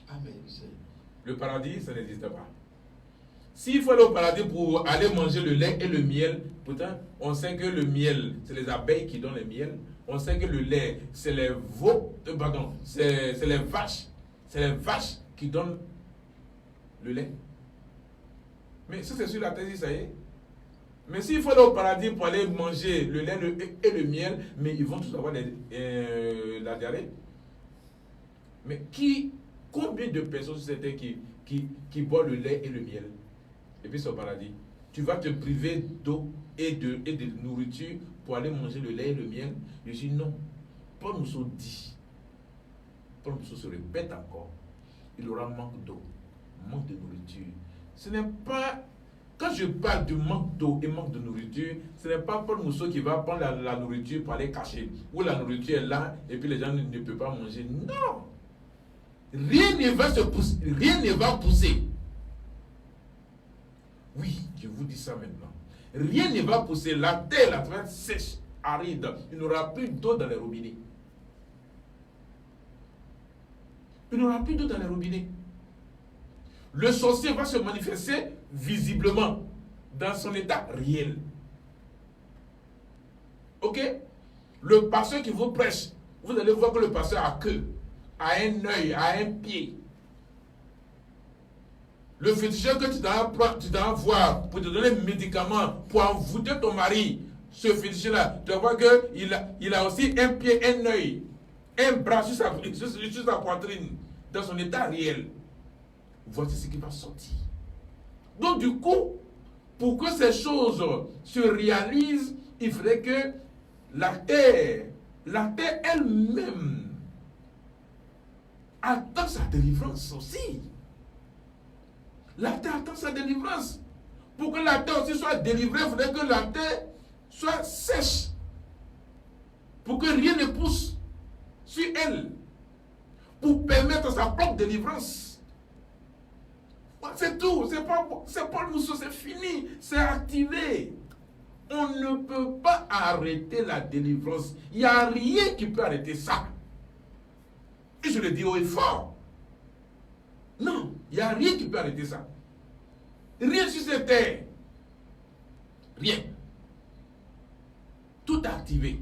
Ah, mais c'est... Le paradis, ça n'existe pas. S'il faut aller au paradis pour aller manger le lait et le miel, pourtant, on sait que le miel, c'est les abeilles qui donnent le miel. On sait que le lait, c'est les veaux, c'est les vaches. C'est les vaches qui donnent le lait. Mais ça, c'est sur la thèse, ça y est. Mais s'il faut aller au paradis pour aller manger le lait et le miel, mais ils vont tous avoir la diarrhée. Mais combien de personnes c'était qui boivent le lait et le miel? Et puis c'est au paradis. Tu vas te priver d'eau et de nourriture pour aller manger le lait et le miel? Je dis non. Paul Mousseau dit, Paul Mousseau se répète encore, il aura manque d'eau, manque de nourriture. Ce n'est pas, quand je parle de manque d'eau et manque de nourriture, ce n'est pas Paul Mousseau qui va prendre la nourriture pour aller cacher. Ou la nourriture est là et puis les gens ne peuvent pas manger. Non. Rien ne va se pousser, rien ne va pousser. Oui, je vous dis ça maintenant. Rien ne va pousser. La terre, la terre sèche, aride. Il n'y aura plus d'eau dans les robinets. Il n'y aura plus d'eau dans les robinets. Le sorcier va se manifester visiblement dans son état réel. Ok? Le pasteur qui vous prêche, vous allez voir que le pasteur a queue, a un œil, a un pied. Le féticheur que tu dois voir pour te donner des médicaments, pour envoûter ton mari, ce féticheur-là, tu vas voir qu'il a aussi un pied, un œil, un bras sur sa poitrine, dans son état réel. Voici ce qui va sortir. Donc du coup, pour que ces choses se réalisent, il faudrait que la terre elle-même attend sa délivrance aussi. La terre attend sa délivrance. Pour que la terre aussi soit délivrée, il faudrait que la terre soit sèche. Pour que rien ne pousse sur elle. Pour permettre sa propre délivrance. C'est tout. C'est pas le mousseau, c'est fini. C'est activé. On ne peut pas arrêter la délivrance. Il n'y a rien qui peut arrêter ça. Et je le dis haut et fort. Non, il n'y a rien qui peut arrêter ça. Rien sur cette terre. Rien. Tout est activé.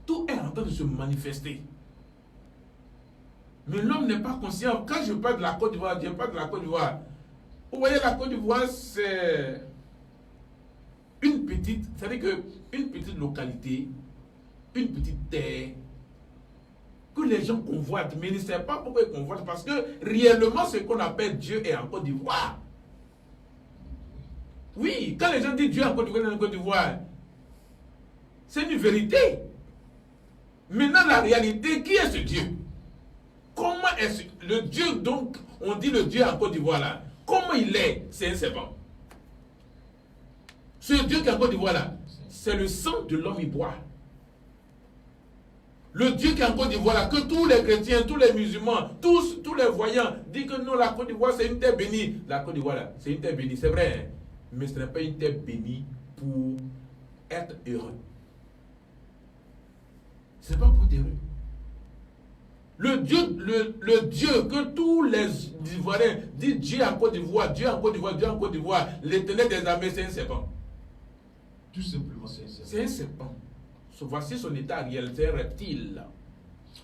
Tout est en train de se manifester. Mais l'homme n'est pas conscient. Quand je parle de la Côte d'Ivoire, je parle de la Côte d'Ivoire. Vous voyez, la Côte d'Ivoire, c'est une petite localité, une petite terre que les gens convoitent, mais ils ne savent pas pourquoi ils convoitent, parce que réellement ce qu'on appelle Dieu est en Côte d'Ivoire. Oui, quand les gens disent Dieu est en Côte d'Ivoire, c'est une vérité. Maintenant, la réalité, qui est ce Dieu? Comment est-ce le Dieu, donc, on dit le Dieu en Côte d'Ivoire là, comment il est? C'est un serpent. Ce Dieu qui est en Côte d'Ivoire là, c'est le sang de l'homme il boit. Le Dieu qui est en Côte d'Ivoire là, que tous les chrétiens, tous les musulmans, tous les voyants disent que non, la Côte d'Ivoire c'est une terre bénie. La Côte d'Ivoire là, c'est une terre bénie, c'est vrai, hein? Mais ce n'est pas une terre bénie pour être heureux. Ce n'est pas pour être heureux. Le Dieu que tous les Ivoiriens disent Dieu en Côte d'Ivoire, Dieu en Côte d'Ivoire, Dieu en Côte d'Ivoire, l'Éternel des armées, c'est un serpent. Tout simplement, c'est un serpent. C'est un serpent. Voici son état réel, c'est un reptile.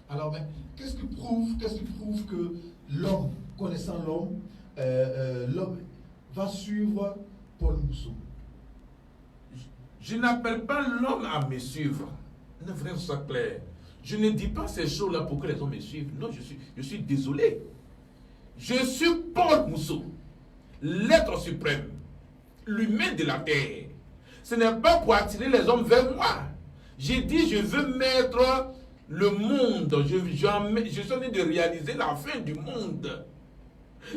Alors, mais qu'est-ce qui prouve que l'homme, connaissant l'homme, l'homme va suivre Paul Mousseau? Je n'appelle pas l'homme à me suivre. Ne frère, soit clair. Je ne dis pas ces choses-là pour que les hommes me suivent. Non, je suis désolé. Je suis Paul Mousseau, l'être suprême, l'humain de la terre. Ce n'est pas pour attirer les hommes vers moi. J'ai dit, je veux mettre le monde. Je suis en train de réaliser la fin du monde.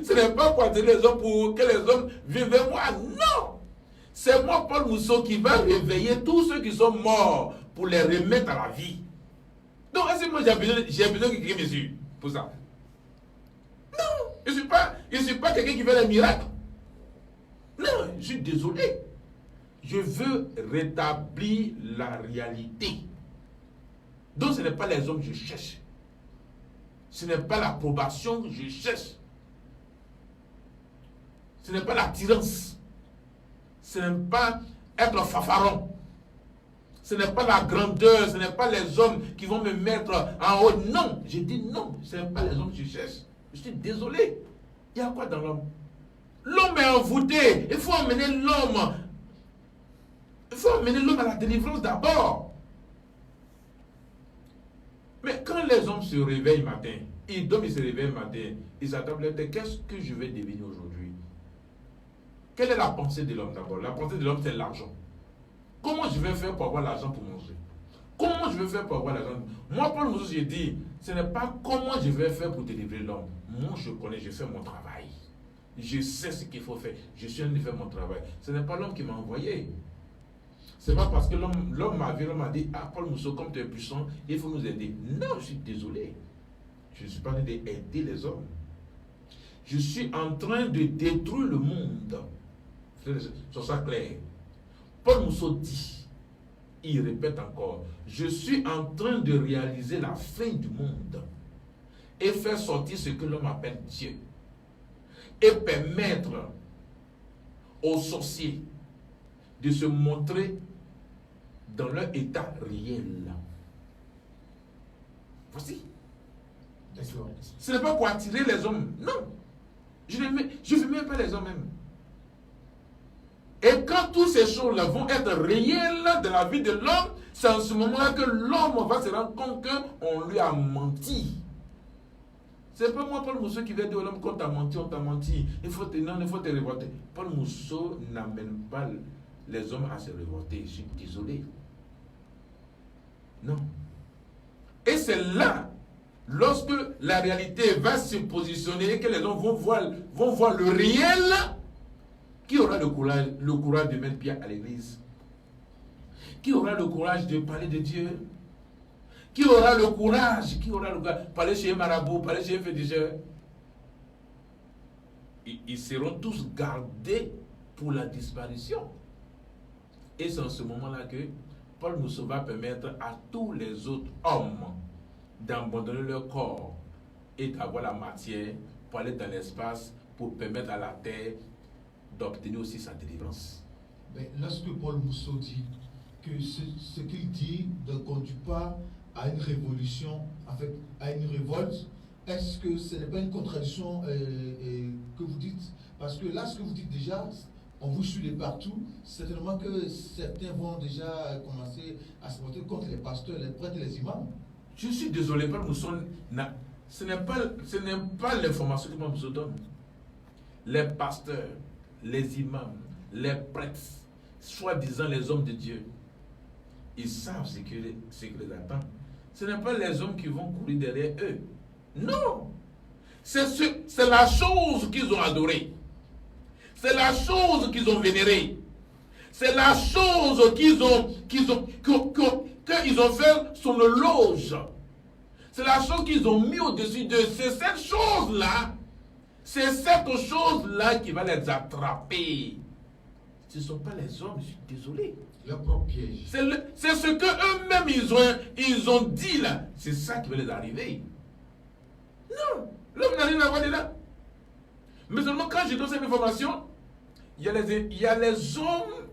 Ce n'est pas pour attirer les hommes pour que les hommes viennent vers moi. Non! C'est moi, Paul Mousseau, qui va réveiller tous ceux qui sont morts pour les remettre à la vie. Donc, est-ce que moi j'ai besoin que quelqu'un me suive pour ça? Non! Je ne suis pas quelqu'un qui fait des miracles. Non, je suis désolé. Je veux rétablir la réalité. Donc ce n'est pas les hommes que je cherche. Ce n'est pas l'approbation que je cherche. Ce n'est pas l'attirance. Ce n'est pas être fanfaron. Ce n'est pas la grandeur. Ce n'est pas les hommes qui vont me mettre en haut. Non, je dis non. Ce n'est pas les hommes que je cherche. Je suis désolé. Il y a quoi dans l'homme? L'homme est envoûté. Il faut emmener l'homme. Il faut emmener l'homme à la délivrance d'abord. Mais quand les hommes se réveillent le matin, ils se réveillent le matin, ils s'attendent, qu'est-ce que je vais devenir aujourd'hui? Quelle est la pensée de l'homme d'abord? La pensée de l'homme, c'est l'argent. Comment je vais faire pour avoir l'argent pour manger? Comment je vais faire pour avoir l'argent? Moi, Paul Mousseau, j'ai dit, ce n'est pas comment je vais faire pour délivrer l'homme. Moi, je connais, je fais mon travail. Je sais ce qu'il faut faire. Je suis en train de faire mon travail. Ce n'est pas l'homme qui m'a envoyé. Ce n'est pas parce que l'homme m'a vu, l'homme m'a dit, ah Paul Mousseau, comme tu es puissant, il faut nous aider. Non, je suis désolé. Je ne suis pas en train d'aider les hommes. Je suis en train de détruire le monde. C'est ça clair. Paul Mousseau dit, il répète encore, je suis en train de réaliser la fin du monde et faire sortir ce que l'homme appelle Dieu et permettre aux sorciers de se montrer dans leur état réel. Voici. Ce n'est pas pour attirer les hommes. Non. Je ne veux même pas les hommes même. Et quand toutes ces choses-là vont être réelles dans la vie de l'homme, c'est en ce moment-là que l'homme va se rendre compte qu'on lui a menti. C'est pas moi, Paul Mousseau, qui va dire à l'homme qu'on t'a menti, on t'a menti. Il faut te révolter. Paul Mousseau n'amène pas les hommes à se révolter. Je suis désolé. Non. Et c'est là, lorsque la réalité va se positionner et que les hommes vont voir le réel, qui aura le courage de mettre pied à l'église? Qui aura le courage de parler de Dieu? Qui aura le courage de parler chez un marabout, parler chez un féticheur? Ils seront tous gardés pour la disparition. Et c'est en ce moment-là que Paul Mousseau va permettre à tous les autres hommes d'abandonner leur corps et d'avoir la matière pour aller dans l'espace, pour permettre à la terre d'obtenir aussi sa délivrance. Mais lorsque Paul Mousseau dit que ce qu'il dit ne conduit pas à une révolution, à une révolte, est-ce que ce n'est pas une contradiction que vous dites? Parce que là, ce que vous dites déjà, on vous suit de partout. Certainement que certains vont déjà commencer à se porter contre les pasteurs, les prêtres et les imams. Je suis désolé, Paul Mousson, ce n'est pas l'information que Paul Mousson donne. Les pasteurs, les imams, les prêtres, soi-disant les hommes de Dieu, ils savent ce que les attend. Ce n'est pas les hommes qui vont courir derrière eux. Non! C'est la chose qu'ils ont adorée. C'est la chose qu'ils ont vénérée. C'est la chose qu'ils ont fait son loge. C'est la chose qu'ils ont mis au-dessus d'eux. C'est cette chose-là. C'est cette chose-là qui va les attraper. Ce ne sont pas les hommes, je suis désolé. Leur propre piège. C'est ce qu'eux-mêmes ils ont dit là. C'est ça qui va les arriver. Non, l'homme n'a rien à voir de là. Mais seulement quand je donne cette information, il y a les hommes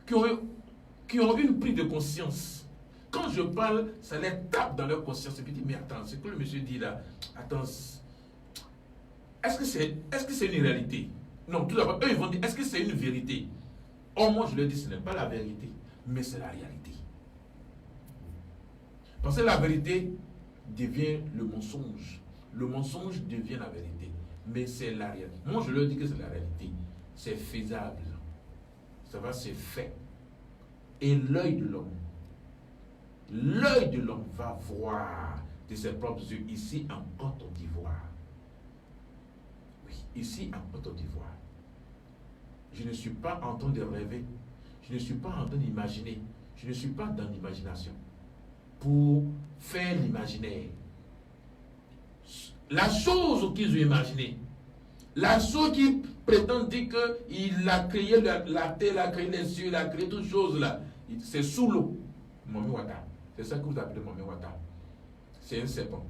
qui ont une prise de conscience. Quand je parle, ça les tape dans leur conscience. Et puis dit, mais attends, c'est que le monsieur dit là, attends, est-ce que c'est une réalité? Non, tout d'abord, eux ils vont dire, est-ce que c'est une vérité? Or, moi je leur dis, ce n'est pas la vérité, mais c'est la réalité. Parce que la vérité devient le mensonge. Le mensonge devient la vérité. Mais c'est la réalité. Moi je leur dis que c'est la réalité. C'est faisable. Ça va se faire. Et l'œil de l'homme va voir de ses propres yeux ici en Côte d'Ivoire. Oui, ici en Côte d'Ivoire. Je ne suis pas en train de rêver. Je ne suis pas en train d'imaginer. Je ne suis pas dans l'imagination. Pour faire l'imaginaire. La chose qu'ils ont imaginée, la chose qui prétend dire qu'il a créé la terre, il a créé les cieux, il a créé toutes choses là, c'est sous l'eau. Momi Wata. C'est ça que vous appelez Momi Wata. C'est un serpent.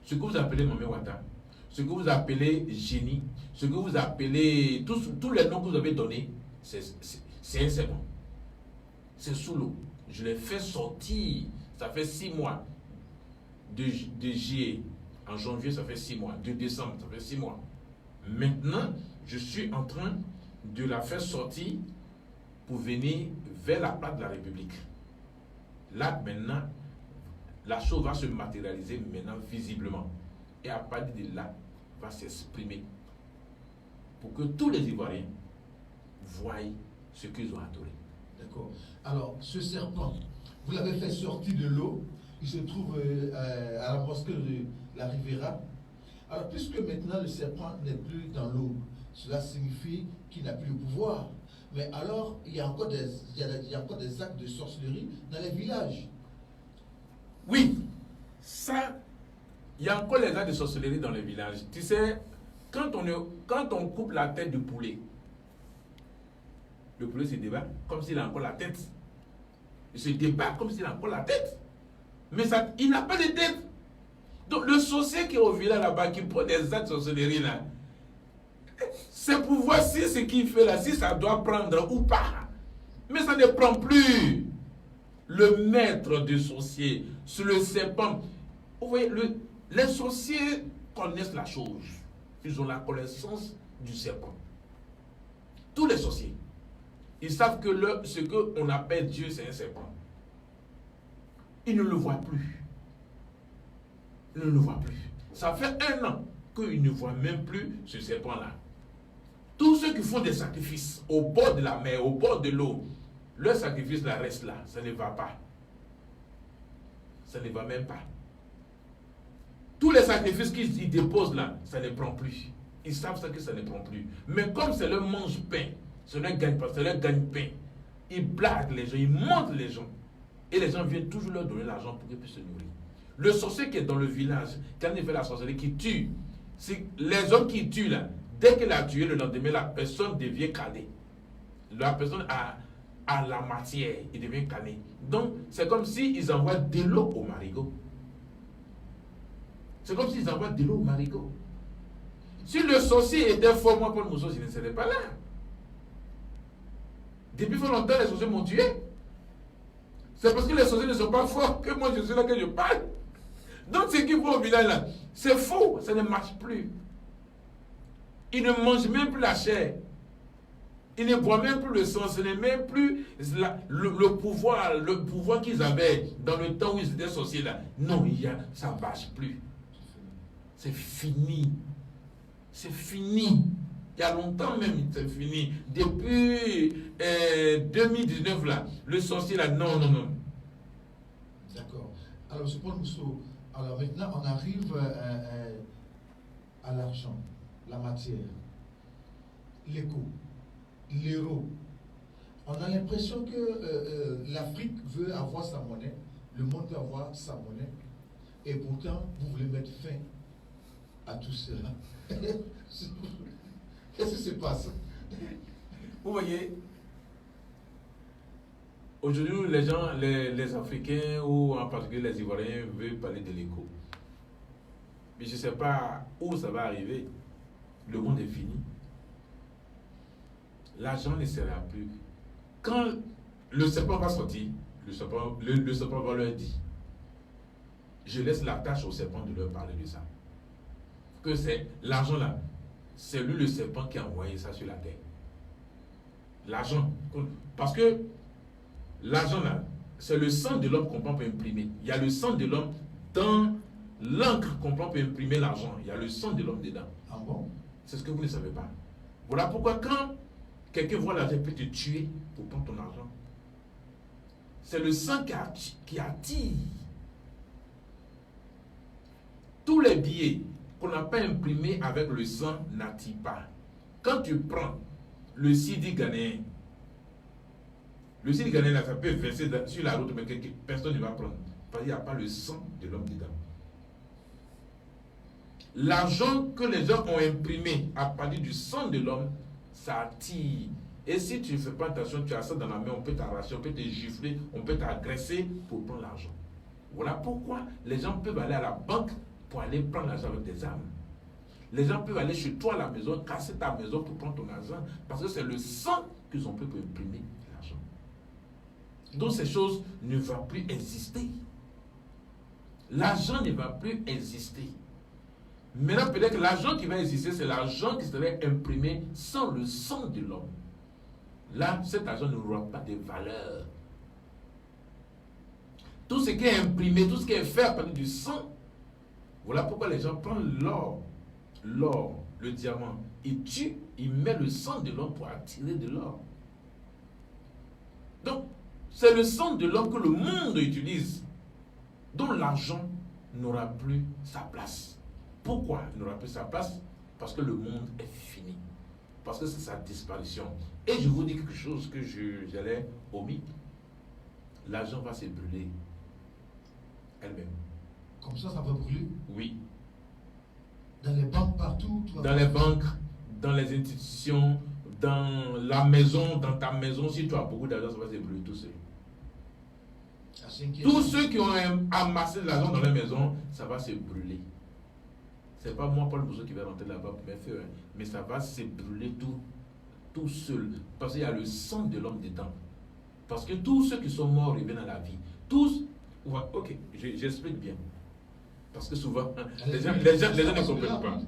Ce que vous appelez Momi Wata, ce que vous appelez génie, ce que vous appelez, tous les noms que vous avez donnés, c'est un serpent. C'est sous l'eau. Je l'ai fait sortir, ça fait 6 mois. De juillet, en janvier, ça fait 6 mois. De décembre, ça fait 6 mois. Maintenant, je suis en train de la faire sortir pour venir vers la place de la République. Là, maintenant, la chose va se matérialiser maintenant visiblement. Et à partir de là, va s'exprimer. Pour que tous les Ivoiriens voient ce qu'ils ont adoré. D'accord. Alors, ce serpent, vous l'avez fait sortir de l'eau. Il se trouve à la mosquée de la Rivera. Alors, puisque maintenant le serpent n'est plus dans l'eau, cela signifie qu'il n'a plus le pouvoir. Mais alors, il y a encore des actes de sorcellerie dans les villages. Oui, ça, il y a encore les actes de sorcellerie dans les villages. Tu sais, quand on coupe la tête du poulet, le poulet se débat comme s'il a encore la tête. Il se débat comme s'il a encore la tête. Mais ça, il n'a pas de tête. Donc le sorcier qui est au village là-bas, qui prend des actes de sorcellerie là, c'est pour voir si ce qu'il fait là, si ça doit prendre ou pas. Mais ça ne prend plus. Le maître du sorcier, sur le serpent. Vous voyez, les sorciers connaissent la chose. Ils ont la connaissance du serpent. Tous les sorciers. Ils savent que ce qu'on appelle Dieu, c'est un serpent. Ils ne le voient plus. Ils ne le voient plus. Ça fait 1 an qu'ils ne voient même plus ce serpent-là. Tous ceux qui font des sacrifices au bord de la mer, au bord de l'eau, leur sacrifice là reste là. Ça ne va pas. Ça ne va même pas. Tous les sacrifices qu'ils déposent là, ça ne prend plus. Ils savent ça que ça ne prend plus. Mais comme c'est leur mange-pain, c'est leur gagne-pain, ils blaguent les gens, ils mentent les gens. Et les gens viennent toujours leur donner l'argent pour qu'ils puissent se nourrir. Le sorcier qui est dans le village, quand il fait la sorcellerie, qui tue, c'est les hommes qui tuent là, dès qu'il a tué, le lendemain, la personne devient canée. La personne a la matière, il devient cané. Donc, c'est comme s'ils envoient de l'eau au marigot. C'est comme s'ils envoient de l'eau au marigot. Si le sorcier était fort, moi, Paul Mousson, je ne serais pas là. Depuis fort longtemps, les sorciers m'ont tué. C'est parce que les sorciers ne sont pas forts que moi, je suis là que je parle. Donc, ce qu'ils font au village là, c'est faux, ça ne marche plus. Ils ne mangent même plus la chair. Ils ne voient même plus le sang, ce n'est même plus le pouvoir qu'ils avaient dans le temps où ils étaient sorciers là. Non, ça ne marche plus. C'est fini. C'est fini. Il y a longtemps même, c'est fini. Depuis 2019 là, le sorcier là, non. D'accord. Alors, M. Paul Mousseau, alors maintenant on arrive à l'argent, la matière, l'écho, l'euro. On a l'impression que l'Afrique veut avoir sa monnaie, le monde veut avoir sa monnaie, et pourtant vous voulez mettre fin à tout cela. Qu'est-ce qui se passe? Vous voyez, aujourd'hui, les gens, les Africains ou en particulier les Ivoiriens veulent parler de l'écho. Mais je ne sais pas où ça va arriver. Le monde est fini. L'argent ne sera plus. Quand le serpent va sortir, le serpent va leur dire, je laisse la tâche au serpent de leur parler de ça. Que c'est l'argent là, c'est lui le serpent qui a envoyé ça sur la terre. L'argent. Parce que l'argent là, c'est le sang de l'homme qu'on prend pour imprimer. Il y a le sang de l'homme dans l'encre qu'on prend pour imprimer l'argent. Il y a le sang de l'homme dedans. Ah bon? C'est ce que vous ne savez pas. Voilà pourquoi quand quelqu'un voit l'argent, il peut te tuer pour prendre ton argent. C'est le sang qui attire. Tous les billets qu'on n'a pas imprimés avec le sang n'attirent pas. Quand tu prends le Sidi ghanéen, le Sidi ghanéen, là, ça peut verser sur la route, mais personne ne va prendre. Parce qu'il n'y a pas le sang de l'homme dedans. L'argent que les gens ont imprimé à partir du sang de l'homme, ça attire. Et si tu ne fais pas attention, tu as ça dans la main, on peut t'arracher, on peut te gifler, on peut t'agresser pour prendre l'argent. Voilà pourquoi les gens peuvent aller à la banque pour aller prendre l'argent avec des armes. Les gens peuvent aller chez toi à la maison, casser ta maison pour prendre ton argent, parce que c'est le sang qu'ils ont pris pour imprimer l'argent. Donc ces choses ne vont plus exister. L'argent ne va plus exister. Maintenant, peut-être que l'argent qui va exister, c'est l'argent qui serait imprimé sans le sang de l'homme. Là, cet argent n'aura pas de valeur. Tout ce qui est imprimé, tout ce qui est fait à partir du sang, voilà pourquoi les gens prennent l'or, le diamant, ils tuent, ils mettent le sang de l'homme pour attirer de l'or. Donc, c'est le sang de l'homme que le monde utilise, dont l'argent n'aura plus sa place. Pourquoi il n'aura plus sa place? Parce que le monde est fini. Parce que c'est sa disparition. Et je vous dis quelque chose que j'allais omis. L'argent va se brûler elle-même. Comme ça va brûler? Oui. Dans les banques partout? Dans les banques, dans les institutions, dans la maison, dans ta maison, si tu as beaucoup d'argent, ça va se brûler tout seul. Tous ceux qui ont amassé de l'argent dans la maison, ça va se brûler. C'est pas moi, Paul Mousseau, qui va rentrer là-bas pour mes feux, hein, mais ça va se brûler tout seul. Parce qu'il y a le sang de l'homme dedans. Parce que tous ceux qui sont morts reviennent à la vie. Tous. Ouais, ok, j'explique bien. Parce que souvent, les gens ne comprennent pas.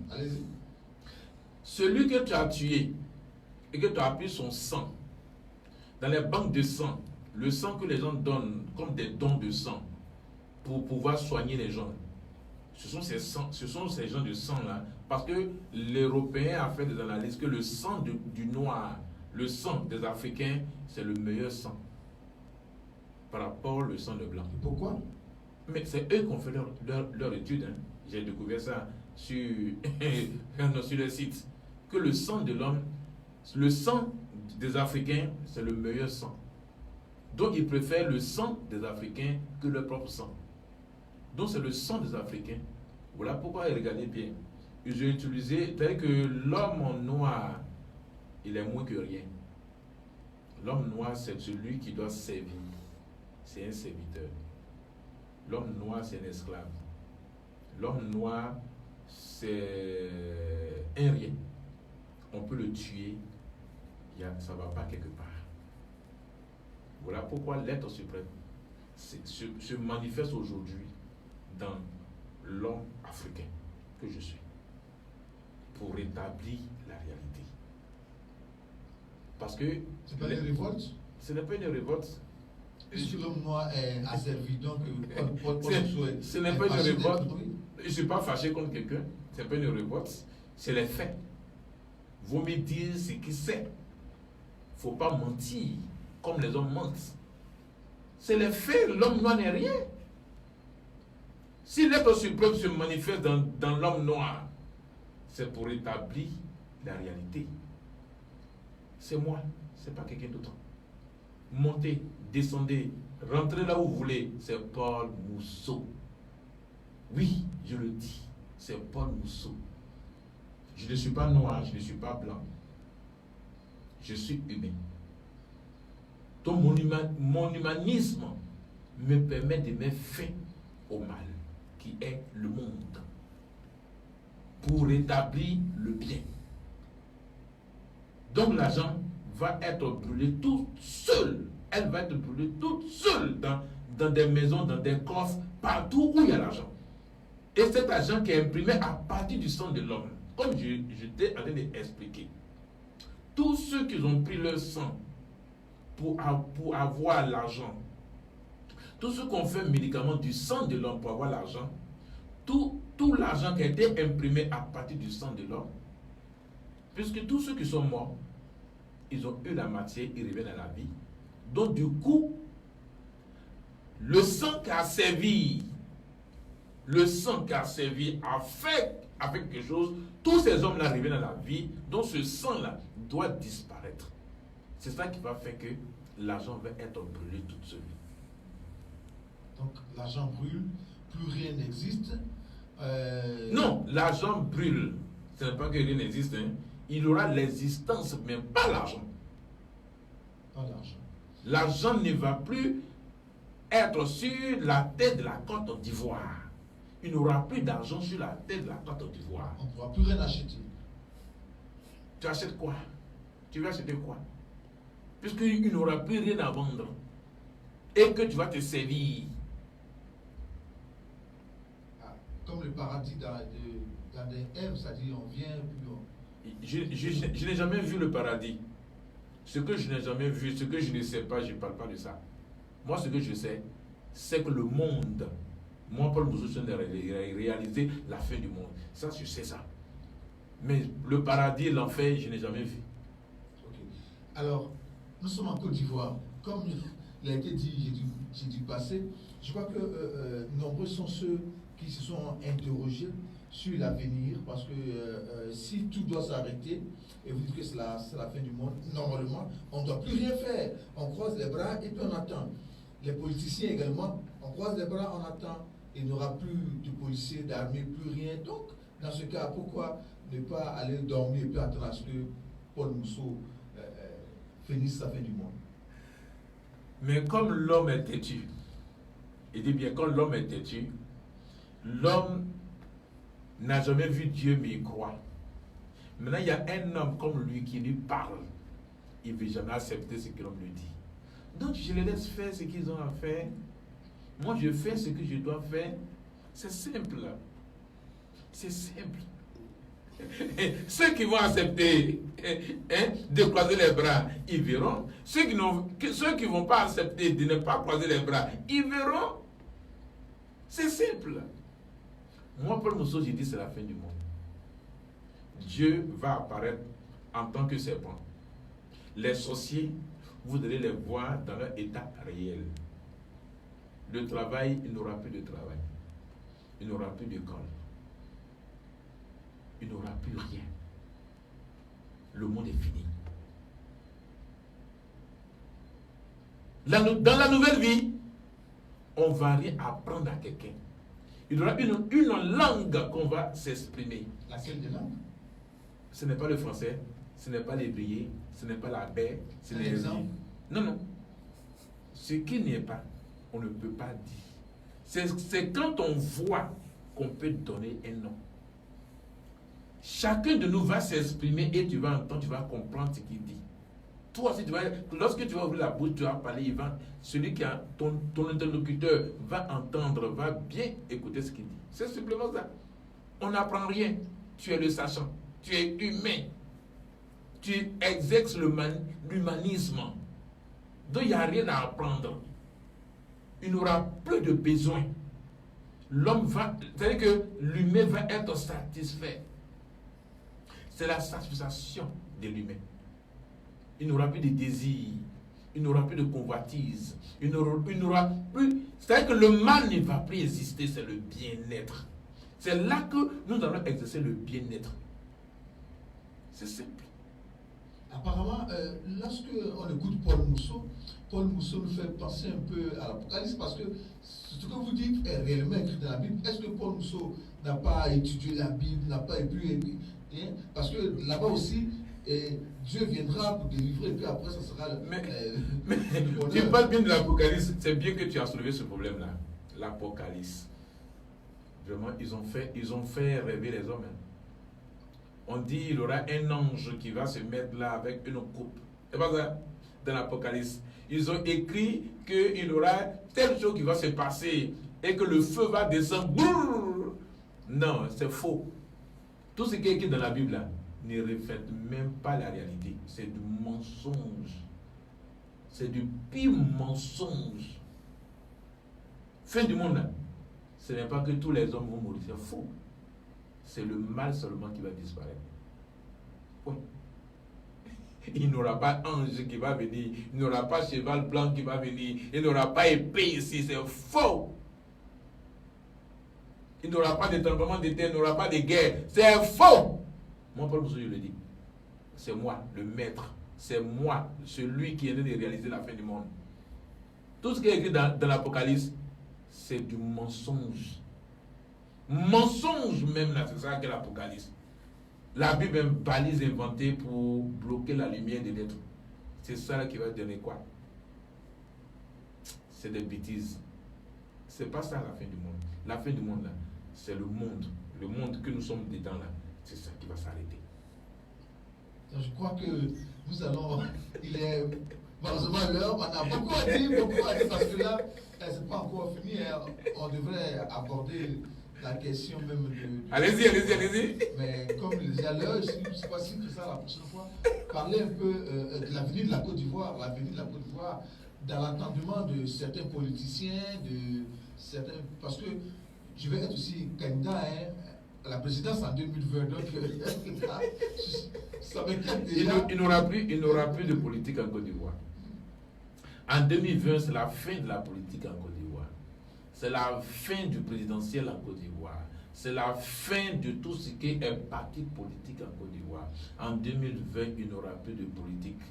Celui que tu as tué et que tu as pris son sang, dans les banques de sang, le sang que les gens donnent comme des dons de sang pour pouvoir soigner les gens, ce sont ces gens de sang-là, parce que l'Européen a fait des analyses que le sang du noir, le sang des Africains, c'est le meilleur sang par rapport au sang de blanc. Pourquoi? Mais c'est eux qui ont fait leur étude. Hein. J'ai découvert ça sur le site. Que le sang de l'homme, le sang des Africains, c'est le meilleur sang. Donc ils préfèrent le sang des Africains que leur propre sang. Donc c'est le sang des Africains. Voilà pourquoi, regardez bien. Ils ont utilisé, tel que l'homme en noir, il est moins que rien. L'homme noir, c'est celui qui doit servir. C'est un serviteur. L'homme noir, c'est un esclave. L'homme noir, c'est un rien. On peut le tuer, ça ne va pas quelque part. Voilà pourquoi l'être suprême se manifeste aujourd'hui dans l'homme africain que je suis, pour rétablir la réalité. Parce que C'est pas une révolte? ce n'est pas une révolte. Puisque l'homme noir est asservi, donc Ce n'est pas une révolte. Je ne suis pas fâché contre quelqu'un. Ce n'est pas une révolte. C'est les faits. Vaut mieux dire ce qu'il sait. Il ne faut pas mentir comme les hommes mentent. C'est les faits. L'homme noir n'est rien. Si l'être suprême se manifeste dans l'homme noir, c'est pour établir la réalité. C'est moi, c'est pas quelqu'un d'autre. Montez, descendez, rentrez là où vous voulez. C'est Paul Mousseau. Oui, je le dis, c'est Paul Mousseau. Je ne suis pas noir, je ne suis pas blanc. Je suis humain. Donc mon humanisme me permet de mettre fin au mal, qui est le monde, pour établir le bien. Donc l'argent va être brûlé toute seule. Elle va être brûlée toute seule dans des maisons, dans des coffres, partout où il y a l'argent. Et cet argent qui est imprimé à partir du sang de l'homme, comme je t'ai en train d'expliquer, tous ceux qui ont pris leur sang pour avoir l'argent, tous ceux qui ont fait un médicament du sang de l'homme pour avoir l'argent, tout l'argent qui a été imprimé à partir du sang de l'homme, puisque tous ceux qui sont morts, ils ont eu la matière, ils reviennent à la vie. Donc du coup, le sang qui a servi, a fait avec quelque chose, tous ces hommes-là reviennent à la vie, donc ce sang-là doit disparaître. C'est ça qui va faire que l'argent va être brûlé toute seule. Donc l'argent brûle, plus rien n'existe. Non, l'argent brûle. Ce n'est pas que rien n'existe. Hein. Il aura l'existence, mais pas l'argent. Pas l'argent. L'argent ne va plus être sur la tête de la Côte d'Ivoire. Il n'aura plus d'argent sur la tête de la Côte d'Ivoire. On ne pourra plus rien acheter. Tu achètes quoi? Tu vas acheter quoi? Puisqu'il n'aura plus rien à vendre. Et que tu vas te servir. Comme le paradis d'Adam et Ève, c'est-à-dire on vient puis on... Je n'ai jamais vu le paradis. Ce que je n'ai jamais vu, ce que je ne sais pas, je ne parle pas de ça. Moi, ce que je sais, c'est que le monde, moi, Paul Mousseau, je vais réaliser la fin du monde. Ça, je sais ça. Mais le paradis, l'enfer, je n'ai jamais vu. Okay. Alors, nous sommes en Côte d'Ivoire. Comme il a été dit, j'ai dû passer, je crois que nombreux sont ceux qui se sont interrogés sur l'avenir, parce que si tout doit s'arrêter, et vous dites que c'est la fin du monde, normalement, on ne doit plus rien faire. On croise les bras et puis on attend. Les politiciens également, on croise les bras, on attend. Il n'y aura plus de policiers, d'armée, plus rien. Donc, dans ce cas, pourquoi ne pas aller dormir et puis attendre à ce que Paul Mousseau finisse sa fin du monde? Mais comme l'homme est têtu, il dit bien, quand l'homme est têtu, l'homme n'a jamais vu Dieu, mais il croit. Maintenant, il y a un homme comme lui qui lui parle. Il ne veut jamais accepter ce que l'homme lui dit. Donc, je les laisse faire ce qu'ils ont à faire. Moi, je fais ce que je dois faire. C'est simple. C'est simple. Ceux qui vont accepter de croiser les bras, ils verront. Ceux qui ne vont pas accepter de ne pas croiser les bras, ils verront. C'est simple. Moi, Paul Mousseau, j'ai dit c'est la fin du monde. Dieu va apparaître en tant que serpent. Les sorciers, vous allez les voir dans leur état réel. Le travail, il n'aura plus de travail. Il n'aura plus d'école. Il n'aura plus rien. Le monde est fini. Dans la nouvelle vie, on va rien apprendre à quelqu'un. Il y aura une langue qu'on va s'exprimer. Laquelle de langue? Ce n'est pas le français, ce n'est pas l'hébreu, ce n'est pas la baie, ce n'est pas... Non, non. Ce qui n'y est pas, on ne peut pas dire. C'est quand on voit qu'on peut donner un nom. Chacun de nous va s'exprimer et tu vas entendre, tu vas comprendre ce qu'il dit. Toi aussi, lorsque tu vas ouvrir la bouche, tu vas parler, celui qui a ton interlocuteur va entendre, va bien écouter ce qu'il dit. C'est simplement ça. On n'apprend rien. Tu es le sachant. Tu es humain. tu exerces l'humanisme. Donc il n'y a rien à apprendre. Il n'aura plus de besoin. L'homme va, c'est-à-dire que l'humain va être satisfait. C'est la satisfaction de l'humain. Il n'aura plus de désirs, il n'aura plus de convoitise, il n'aura plus. C'est-à-dire que le mal ne va plus exister, c'est le bien-être. C'est là que nous allons exercer le bien-être. C'est simple. Apparemment, lorsque on écoute Paul Mousseau nous fait penser un peu à l'Apocalypse parce que ce que vous dites est réellement écrit dans la Bible. Est-ce que Paul Mousseau n'a pas étudié la Bible, n'a pas pu parce que là-bas aussi, Dieu viendra pour délivrer, et puis après, ça sera mais tu parles bien de l'Apocalypse. C'est bien que tu as soulevé ce problème-là. L'Apocalypse. Vraiment, ils ont fait rêver les hommes. On dit il y aura un ange qui va se mettre là avec une coupe. C'est pas ça? Dans l'Apocalypse. Ils ont écrit qu'il y aura telle chose qui va se passer et que le feu va descendre. Brrr. Non, c'est faux. Tout ce qui est écrit dans la Bible là, ne reflète même pas la réalité. C'est du mensonge. C'est du pire mensonge. Fin du monde là. Ce n'est pas que tous les hommes vont mourir. C'est faux. C'est le mal seulement qui va disparaître. Oui. Il n'aura pas ange qui va venir. Il n'aura pas cheval blanc qui va venir. Il n'aura pas épée ici. C'est faux. Il n'aura pas de tremblement de terre. Il n'aura pas de guerre. C'est faux. Moi, Paul Mousseau, je le dis. C'est moi, le maître. C'est moi, celui qui est venu de réaliser la fin du monde. Tout ce qui est écrit dans l'Apocalypse, c'est du mensonge. Mensonge même, là, c'est ça qu'est l'Apocalypse. La Bible est une balise inventée pour bloquer la lumière de l'être. C'est ça là qui va donner quoi? C'est des bêtises. C'est pas ça la fin du monde. La fin du monde, là, c'est le monde. Le monde que nous sommes dedans, là, c'est ça qui va s'arrêter. Je crois que nous allons. Il est malheureusement l'heure. On a beaucoup à dire parce que là, c'est pas encore fini. On devrait aborder la question même de. Allez-y. Mais comme il disait à l'heure, c'est pas si que ça la prochaine fois. Parler un peu de l'avenir de la Côte d'Ivoire. L'avenir de la Côte d'Ivoire dans l'attendement de certains politiciens, de certains. Parce que je vais être aussi candidat à la présidence en 2020. Donc, ça m'inquiète déjà. Il n'aura plus de politique en Côte d'Ivoire. En 2020, c'est la fin de la politique en Côte d'Ivoire. C'est la fin du présidentiel en Côte d'Ivoire. C'est la fin de tout ce qui est parti politique en Côte d'Ivoire. En 2020, il n'aura plus de politique.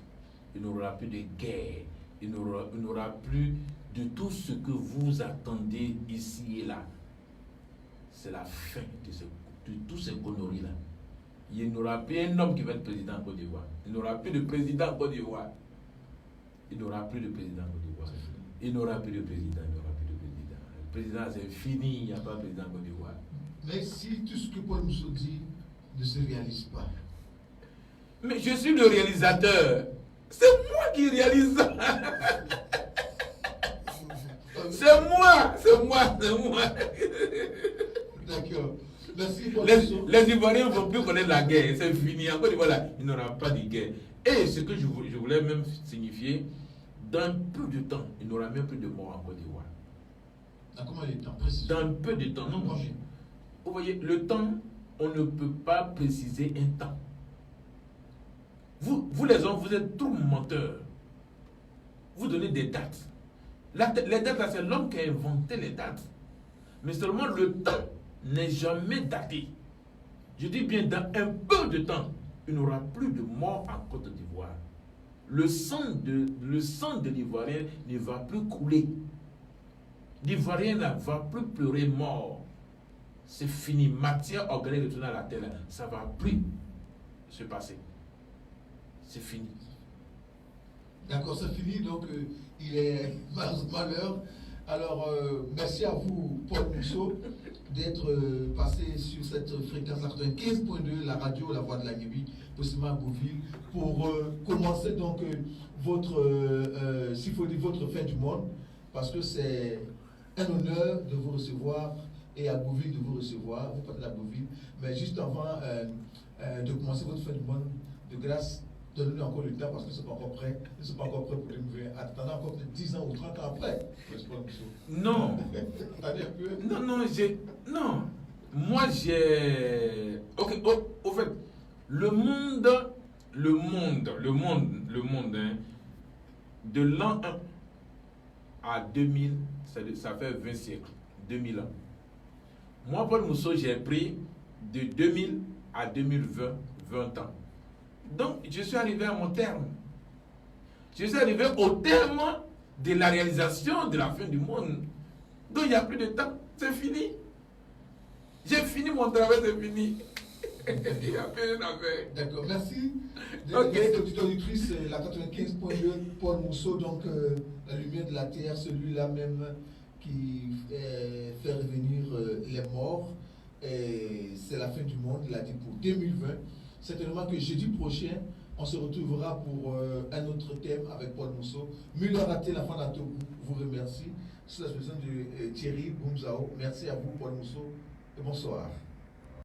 Il n'aura plus de guerre. Il n'aura plus de tout ce que vous attendez ici et là. C'est la fin de tous ces conneries-là. Il n'aura plus un homme qui va être président en Côte d'Ivoire. Il n'aura plus de président en Côte d'Ivoire. Il n'aura plus de président en Côte d'Ivoire. Il n'aura plus de président. Le président, c'est fini. Il n'y a pas de président en Côte d'Ivoire. Mais si tout ce que Paul Mousseau dit ne se réalise pas. Mais je suis le réalisateur. C'est moi qui réalise ça. C'est moi. D'accord. Merci Paul Mousseau. Les Ivoiriens ne vont plus connaître la guerre. C'est fini. En Côte d'Ivoire, là, il n'y aura pas de guerre. Et ce que je voulais même signifier, dans peu de temps, il n'y aura même plus de morts en Côte d'Ivoire. Dans combien de temps précis? Dans peu de temps. Non, vous voyez, le temps, on ne peut pas préciser un temps. Vous les hommes, vous êtes trop menteurs. Vous donnez des dates. Les dates, là, c'est l'homme qui a inventé les dates. Mais seulement le temps n'est jamais daté. Je dis bien, dans un peu de temps, il n'y aura plus de morts en Côte d'Ivoire. Le sang de l'Ivoirien ne va plus couler. L'Ivoirien ne va plus pleurer mort. C'est fini. Matière organique retournée à la terre, ça ne va plus se passer. C'est fini. D'accord, c'est fini. Donc, il est malheureusement l'heure. Alors, merci à vous, Paul Mousseau, d'être passé sur cette fréquence 95.2, la radio La Voix de la Guébie, possiblement à Beauville, pour commencer donc votre, s'il faut dire, votre fin du monde, parce que c'est un honneur de vous recevoir et à Beauville de vous recevoir. Vous partez à Beauville, mais juste avant de commencer votre fin du monde, de grâce Donnez-lui encore le temps parce qu'ils ne sont pas encore prêts. Ils ne sont pas encore prêts pour 2020. Attendez encore peut-être 10 ans ou 30 ans après. Non. Attendez un peu. Non. Moi, j'ai... Ok, au fait, le monde, hein, de l'an 1 à 2000, ça fait 20 siècles, 2000 ans. Moi, Paul Mousseau, j'ai pris de 2000 à 2020, 20 ans. Donc, je suis arrivé à mon terme. Je suis arrivé au terme de la réalisation de la fin du monde. Donc, il n'y a plus de temps. C'est fini. J'ai fini mon travail, c'est fini. Il n'y a plus rien à faire. D'accord, merci. Okay. Auditrice, la 95.2, Paul Mousseau, donc la lumière de la terre, celui-là même qui fait revenir les morts. C'est la fin du monde, il a dit pour 2020. Certainement que jeudi prochain, on se retrouvera pour un autre thème avec Paul Mousseau. Müller Até, la fin d'Atogo, vous remercie. C'est la solution de Thierry Boumzao. Merci à vous, Paul Mousseau, et bonsoir.